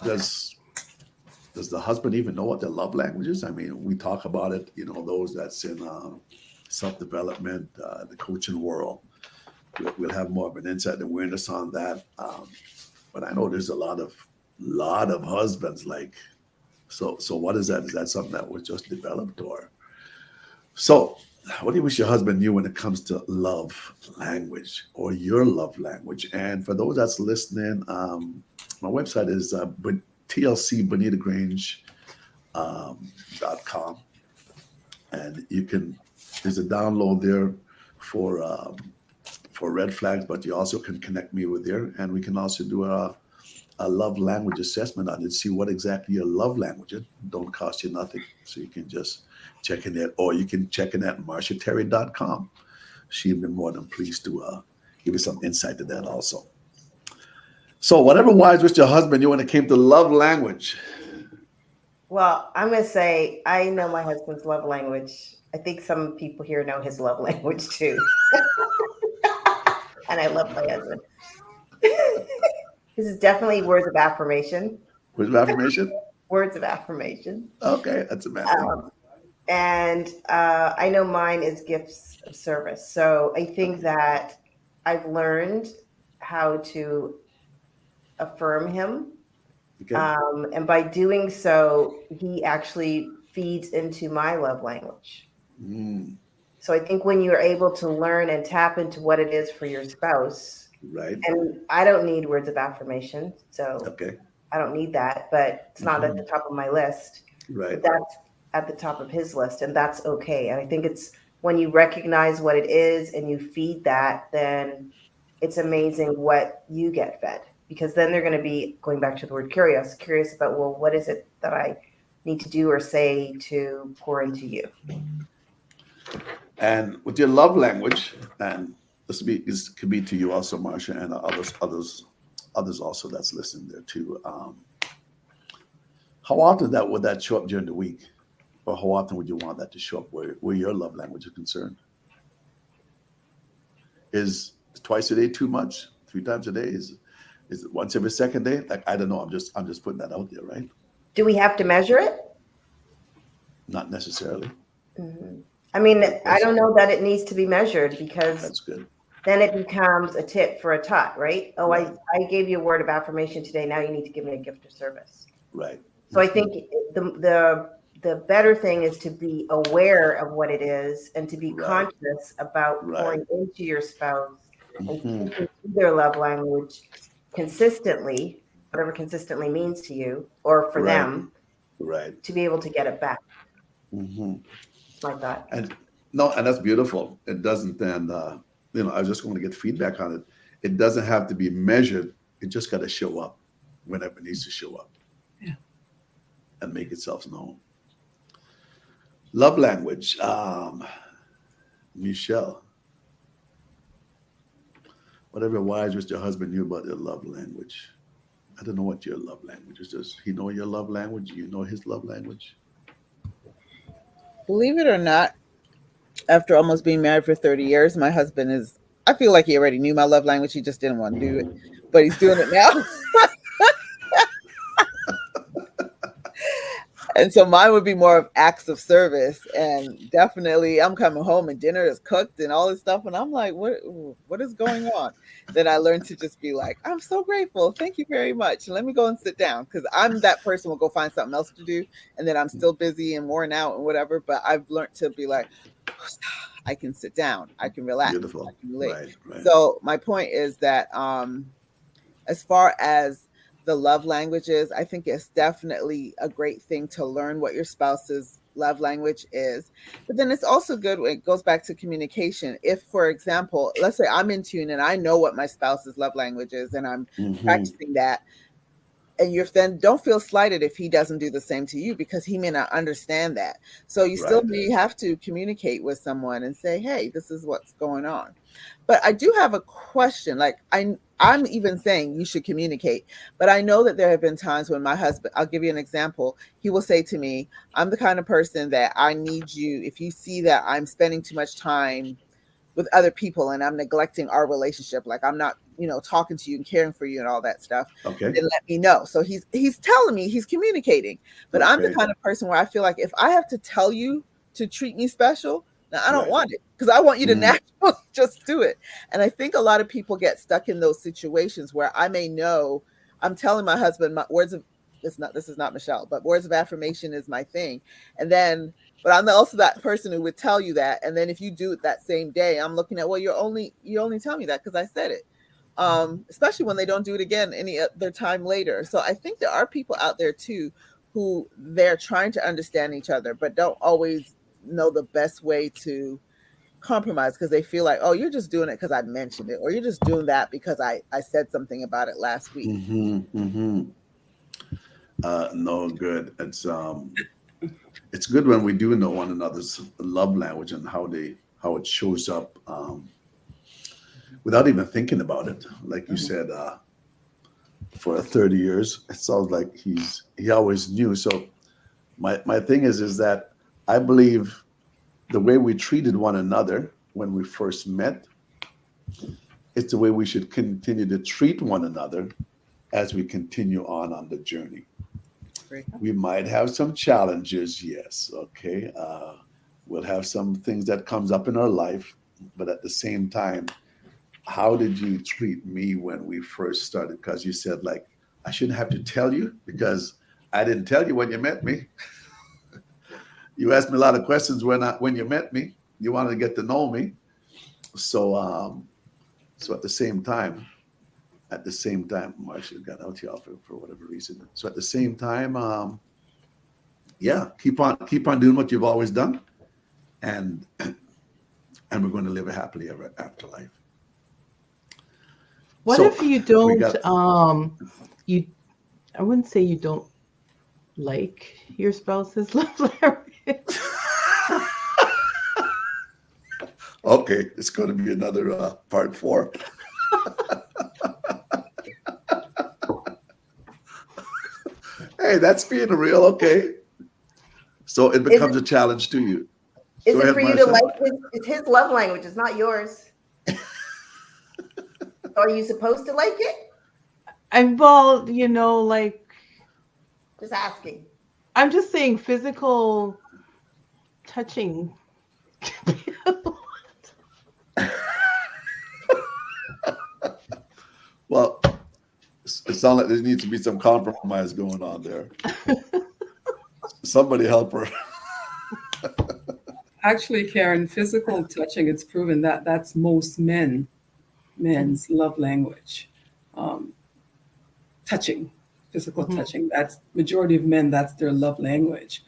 Does the husband even know what their love language is? I mean, we talk about it. You know, those that's in self-development, the coaching world. We'll have more of an insight and awareness on that. But I know there's a lot of husbands like. So what is that? Is that something that was just developed, or so? What do you wish your husband knew when it comes to love language or your love language? And for those that's listening, my website is TLC Bonitto Grange .com, and there's a download there for red flags, but you also can connect me with there, and we can also do a love language assessment on it, see what exactly your love language is. Don't cost you nothing. So you can just check in there, or you can check in at marshaterry.com. She'd be more than pleased to give you some insight to that also. So whatever wise with your husband you when it came to love language. Well, I'm going to say I know my husband's love language. I think some people here know his love language too. And I love my husband. This is definitely words of affirmation. Words of affirmation? Words of affirmation. Okay, that's a bad thing. And I know mine is gifts of service. So I think that I've learned how to affirm him. Okay. And by doing so, he actually feeds into my love language. So I think when you're able to learn and tap into what it is for your spouse, right. And I don't need words of affirmation, so okay. I don't need that, but it's not at the top of my list. Right. But that's at the top of his list, and that's okay. And I think it's when you recognize what it is and you feed that, then it's amazing what you get fed. Because then they're going to be, going back to the word curious about, well, what is it that I need to do or say to pour into you? And with your love language, and this could be to you also, Marsha, and others also that's listening there too. How often would that show up during the week? Or how often would you want that to show up where your love language is concerned? Is twice a day too much? 3 times a day? Is it once every second day? Like, I don't know. I'm just putting that out there, right? Do we have to measure it? Not necessarily. Mhm. I mean, Good I question. don't know that it needs to be measured, because That's good. then it becomes a tit for a tot, right? Oh, Right. I gave you a word of affirmation today. Now you need to give me a gift of service. Right. So I think the better thing is to be aware of what it is and to be Right. conscious about Right. pouring into your spouse and Hmm. speaking to their love language consistently, whatever consistently means to you or for Right. them, Right. to be able to get it back. Hmm. That's my thought. And no, and that's beautiful. It doesn't then, I was just going to get feedback on it. It doesn't have to be measured. It just got to show up whenever it needs to show up. Yeah. And make itself known. Love language. Michelle, whatever wise which your husband knew about your love language. I don't know what your love language is. Does he know your love language? You know his love language? Believe it or not, after almost being married for 30 years, my husband is, I feel like he already knew my love language. He just didn't want to do it, but he's doing it now. And so mine would be more of acts of service. And definitely I'm coming home and dinner is cooked and all this stuff. And I'm like, what is going on? Then I learned to just be like, I'm so grateful. Thank you very much. Let me go and sit down. Because I'm that person will go find something else to do. And then I'm still busy and worn out and whatever. But I've learned to be like, I can sit down. I can relax. Beautiful. I can relate. Right, right. So my point is that as far as the love languages, I think it's definitely a great thing to learn what your spouse's love language is. But then it's also good when it goes back to communication. If, for example, let's say I'm in tune and I know what my spouse's love language is and I'm practicing that, and you then don't feel slighted if he doesn't do the same to you, because he may not understand that. So you still Right. may have to communicate with someone and say, hey, this is what's going on. But I do have a question. Like I'm even saying you should communicate, but I know that there have been times when my husband, I'll give you an example. He will say to me, I'm the kind of person that I need you. If you see that I'm spending too much time with other people and I'm neglecting our relationship, like I'm not, talking to you and caring for you and all that stuff, Okay. then let me know. So he's telling me, he's communicating. But I'm the Okay. kind of person where I feel like if I have to tell you to treat me special, now I don't Right. want it, because I want you to Mm. naturally just do it. And I think a lot of people get stuck in those situations where I may know I'm telling my husband my words of this is not Michelle, but words of affirmation is my thing. And then but I'm also that person who would tell you that, and then if you do it that same day, I'm looking at, well, you only tell me that because I said it. Especially when they don't do it again any other time later. So I think there are people out there too who they're trying to understand each other, but don't always know the best way to compromise, because they feel like, oh, you're just doing it because I mentioned it, or you're just doing that because I said something about it last week. No, good. It's good when we do know one another's love language and how it shows up without even thinking about it. Like you said, for 30 years, it sounds like he always knew. So my thing is that I believe the way we treated one another when we first met, it's the way we should continue to treat one another as we continue on the journey. We might have some challenges, yes, okay. We'll have some things that comes up in our life, but at the same time, how did you treat me when we first started? Because you said, like, I shouldn't have to tell you because I didn't tell you when you met me. You asked me a lot of questions when you met me. You wanted to get to know me. So at the same time, Marcia got out here for whatever reason. So at the same time, keep on doing what you've always done, and we're going to live a happily ever after life. What So, if you we don't got- you I wouldn't say you don't like your spouse's love language. Okay, it's going to be another part 4. Hey, that's being real. Okay. So it becomes a challenge to you. Is Go it ahead, for you to Marcia. like his? It's his love language. It's not yours. Are you supposed to like it? I'm well, like Just asking. I'm just saying physical touching. Well, it sounds like there needs to be some compromise going on there. Somebody help her. Actually, Karen, physical touching, it's proven that that's most men's love language. Um, Touching, physical Mhm. touching. That's majority of men. That's their love language.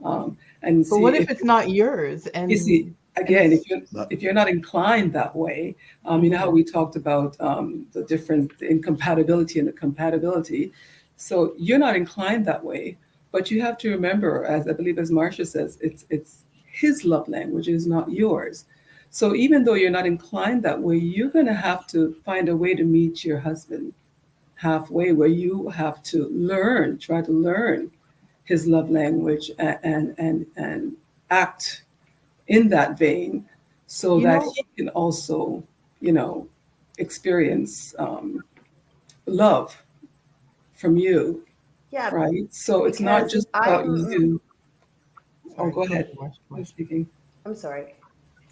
And But see what if if it's not yours you see and again, it's if you're not inclined that way, you know how Mhm. we talked about the different incompatibility and the compatibility. So you're not inclined that way, but you have to remember, as I believe as Marcia says, it's his love language, it is not yours. So even though you're not inclined that way, you're going to have to find a way to meet your husband halfway, where you have to try to learn his love language and act in that vein so you that know, he can also, you know, experience love from you, Yeah, right? So it's not because just about you. Oh, sorry, go go ahead, ahead. Marsh, You're Marsh. speaking. I'm sorry.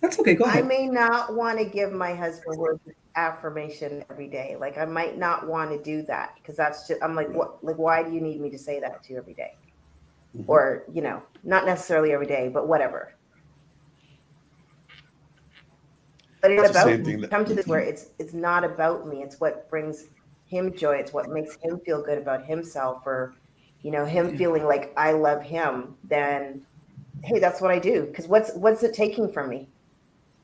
That's okay. Go I ahead. may not want to give my husband words of affirmation every day. Like I might not want to do that because that's just I'm like, Right. what, like why do you need me to say that to you every day? Mhm. Or, not necessarily every day, but whatever. But it's It's the about same me. thing that Come to this where it's not about me. It's what brings him joy. It's what makes him feel good about himself, or him Yeah. feeling like I love him. Then hey, that's what I do. Because what's it taking from me?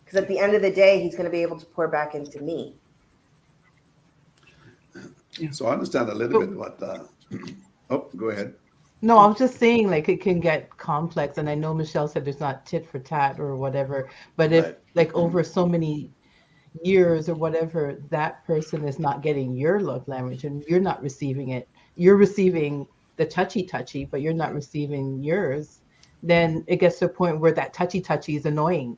Because at the end of the day, he's going to be able to pour back into me. Yeah. so I understand a little But bit what oh, go ahead. no, I was just saying like it can get complex, and I know Michelle said there's not tit for tat or whatever, but if Right. like over so many years or whatever, that person is not getting your love language and you're not receiving it, you're receiving the touchy, but you're not receiving yours, then it gets to a point where that touchy is annoying.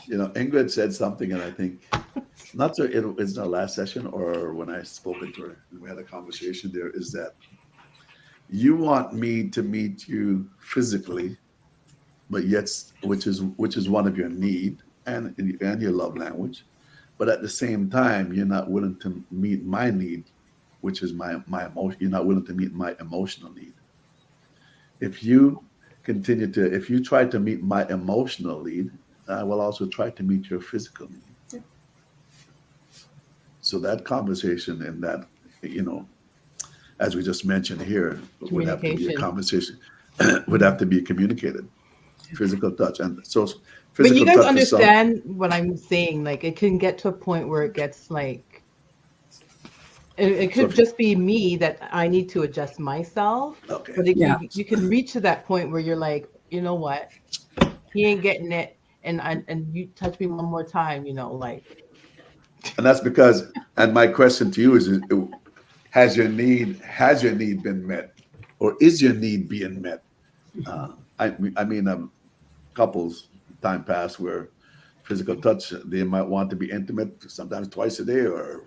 Ingrid said something, and I think not sure it was in our last session or when I spoken to her and we had a conversation there, is that you want me to meet you physically, but yet which is one of your need and your love language, but at the same time you're not willing to meet my need, which is my emotion. You're not willing to meet my emotional need. If you if you try to meet my emotional need, I will also try to meet your physical need. So that conversation and that, you know, as we just mentioned here, would have to be a Communication. conversation, would have to be communicated. Physical touch, and so But you physical guys touch for some. understand what I'm saying? Like it can get to a point where it gets like it So could if you, just be me that I need to adjust myself, okay, but it Yeah. can you can reach to that point where you're like, you know what, he ain't getting it, and you touch me one more time, like and that's because, and my question to you is, has your need been met, or is your need being met? I mean, couples time past where physical touch, they might want to be intimate sometimes twice a day, or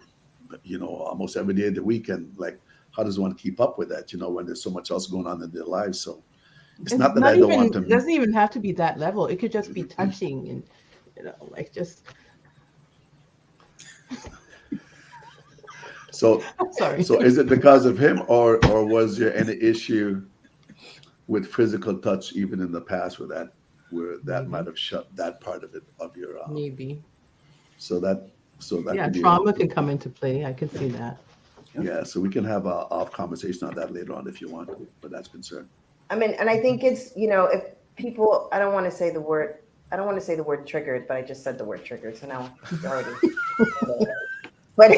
almost every day of the weekend. Like, how does one keep up with that? When there's so much else going on in their lives. So it's it's not that I not don't even, want it to. doesn't even have to be that level. It could just be touching and like just So, I'm sorry. so is it because of him, or was there any issue with physical touch even in the past where that might Maybe, have shut that part of it of your maybe. so that so that Yeah, could be trauma can come into play. I can see that. yeah, so we can have a off conversation on that later on if you want, but that's concerned. I mean, and I think it's, if people, I don't want to say the word triggered, but I just said the word triggered. So now it's already, but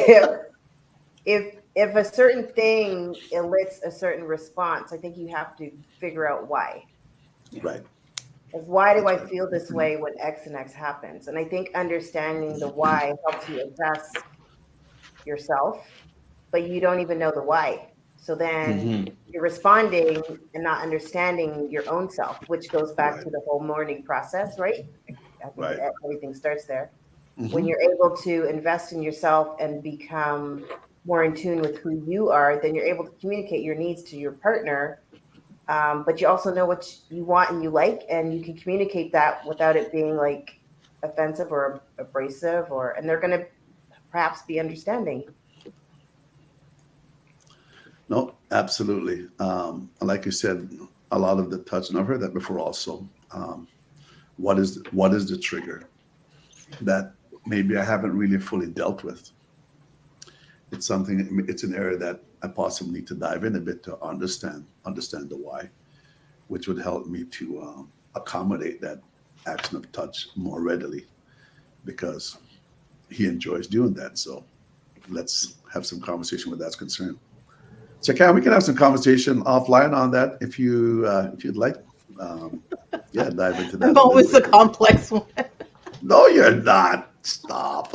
if a certain thing elicits a certain response, I think you have to figure out why. Right. Like, why do That's I right. feel this way when X and X happens? And I think understanding the why helps you address yourself, but you don't even know the why. So then Mhm. you're responding and not understanding your own self, which goes back Right. to the whole mourning process, right? I think Right. everything starts there. When Mhm. you're able to invest in yourself and become more in tune with who you are, then you're able to communicate your needs to your partner. But you also know what you want and you like, and you can communicate that without it being like offensive or abrasive, and they're going to perhaps be understanding. No, absolutely. Like you said, a lot of the touch, and I've heard that before also. What is the trigger that maybe I haven't really fully dealt with? It's something. It's an area that I possibly need to dive in a bit to understand the why, which would help me to accommodate that action of touch more readily because he enjoys doing that. So let's have some conversation where that's concerned. So, Cam, we can have some conversation offline on that if you'd like. Um, yeah, dive into I'm that a little always bit the deeper. complex one. No, you're not. Stop.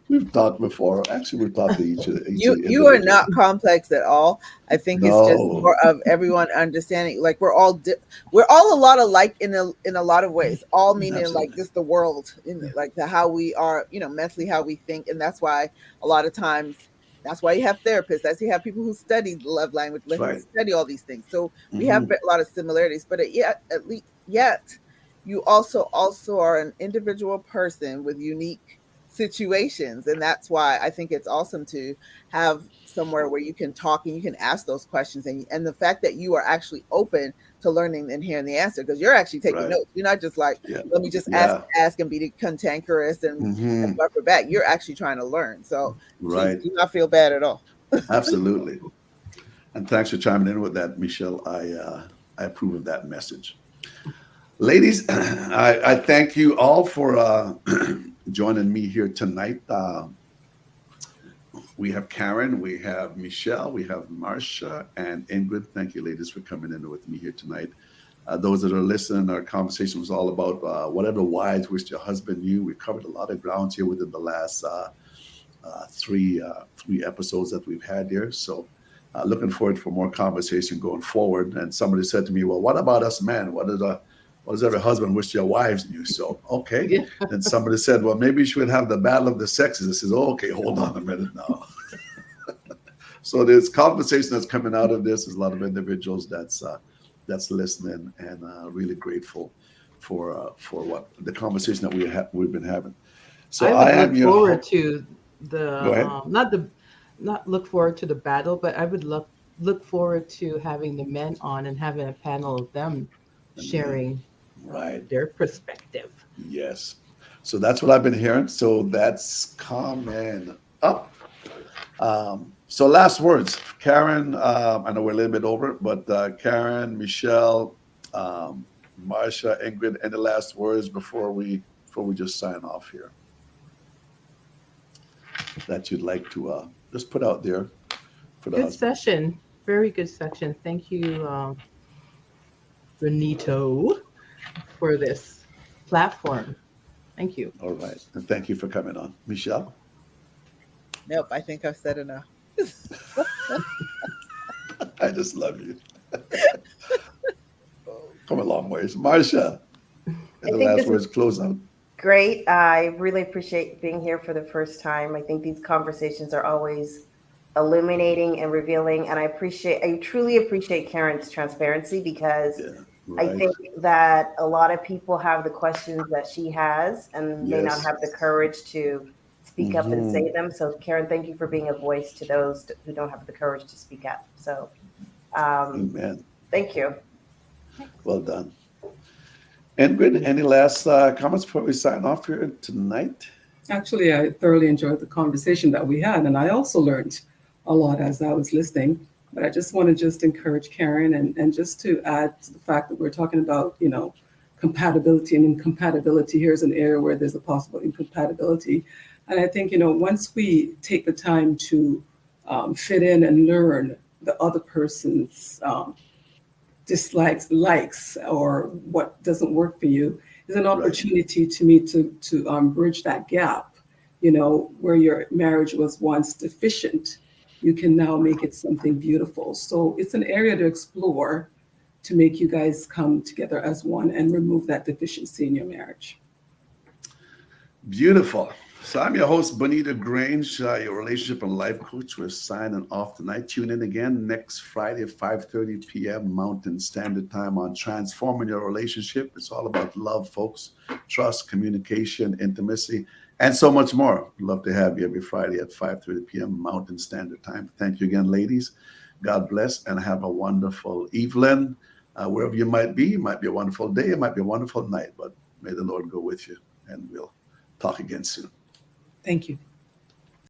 We've talked before. Actually, we've talked to each You are individual. not complex at all. I think it's just No, more of everyone understanding. Like we're all a lot alike in a lot of ways. All meaning like absolutely. just the world in like the how we are, mentally how we think, and that's why a lot of times that's why you have therapists. That's why you have people who study the love language, That's who right. study all these things. So we have Hmm. a lot of similarities, but at least yet you also are an individual person with unique situations, and that's why I think it's awesome to have somewhere where you can talk and you can ask those questions, and the fact that you are actually open to learning and hearing the answer, because you're actually taking Right. notes. You're not just like, Yeah. let me just Yeah. ask and be cantankerous and Hmm. buffer back. You're actually trying to learn. So please Right. do not feel bad at all. Absolutely. And thanks for chiming in with that, Michelle. I approve of that message. Ladies, I thank you all for joining me here tonight. We have Karen, we have Michelle, we have Marcia, and Ingrid. Thank you, ladies, for coming in with me here tonight. Those that are listening, our conversation was all about whatever wives wish your husband knew. We covered a lot of grounds here within the last three episodes that we've had here. So looking forward for more conversation going forward. And somebody said to me, well, what about us men? What does every husband wish their wives knew? So, okay. Yeah. Then somebody said, well, maybe you should have the battle of the sexes. I says, oh, okay, hold on a minute now. So there's conversation that's coming out of this. There's a lot of individuals that's listening, and really grateful for what the conversation that we've been having. So I I would am look your forward to Go the ahead. not look forward to the battle, but I would look forward to having the men on and having a panel of them Amen. sharing Right. their perspective. Yes. So that's what I've been hearing. So that's coming up. So last words, Karen. I know we're a little bit over, but Karen, Michelle, Marsha, Ingrid, any last words before we just sign off here that you'd like to just put out there for the Good husbands? session. Very good session. Thank you, Bonitto, for this platform. Thank you. All right, and thank you for coming on, Michelle. Nope, I think I've said enough. I just love you. Come a long ways, Marsha. And I the think last this is words close out. great. I really appreciate being here for the first time. I think these conversations are always illuminating and revealing. And I truly appreciate Karen's transparency, because Yeah. I Right. think that a lot of people have the questions that she has and may not Yes. have the courage to speak up and Hmm. say them. So, Karen, thank you for being a voice to those who don't have the courage to speak up. So, um, Amen. thank you. Well done. Ingrid, any last comments before we sign off here tonight? Actually, I thoroughly enjoyed the conversation that we had, and I also learned a lot as I was listening. But I just want to just encourage Karen, and just to add to the fact that we're talking about, compatibility and incompatibility. Here's an area where there's a possible incompatibility. And I think, once we take the time to fit in and learn the other person's dislikes, likes, or what doesn't work for you, is an Right. opportunity to me to bridge that gap where your marriage was once deficient, you can now make it something beautiful. So it's an area to explore to make you guys come together as one and remove that deficiency in your marriage. Beautiful. So I'm your host, Bonitto Grange, your relationship and life coach. We're signing off tonight. Tune in again next Friday at 5:30 p.m. Mountain Standard Time on Transforming Your Relationship. It's all about love, folks, trust, communication, intimacy, and so much more. Love to have you every Friday at 5:30 p.m. Mountain Standard Time. Thank you again, ladies. God bless and have a wonderful evening. Wherever you might be, it might be a wonderful day, it might be a wonderful night, but may the Lord go with you, and we'll talk again soon. Thank you.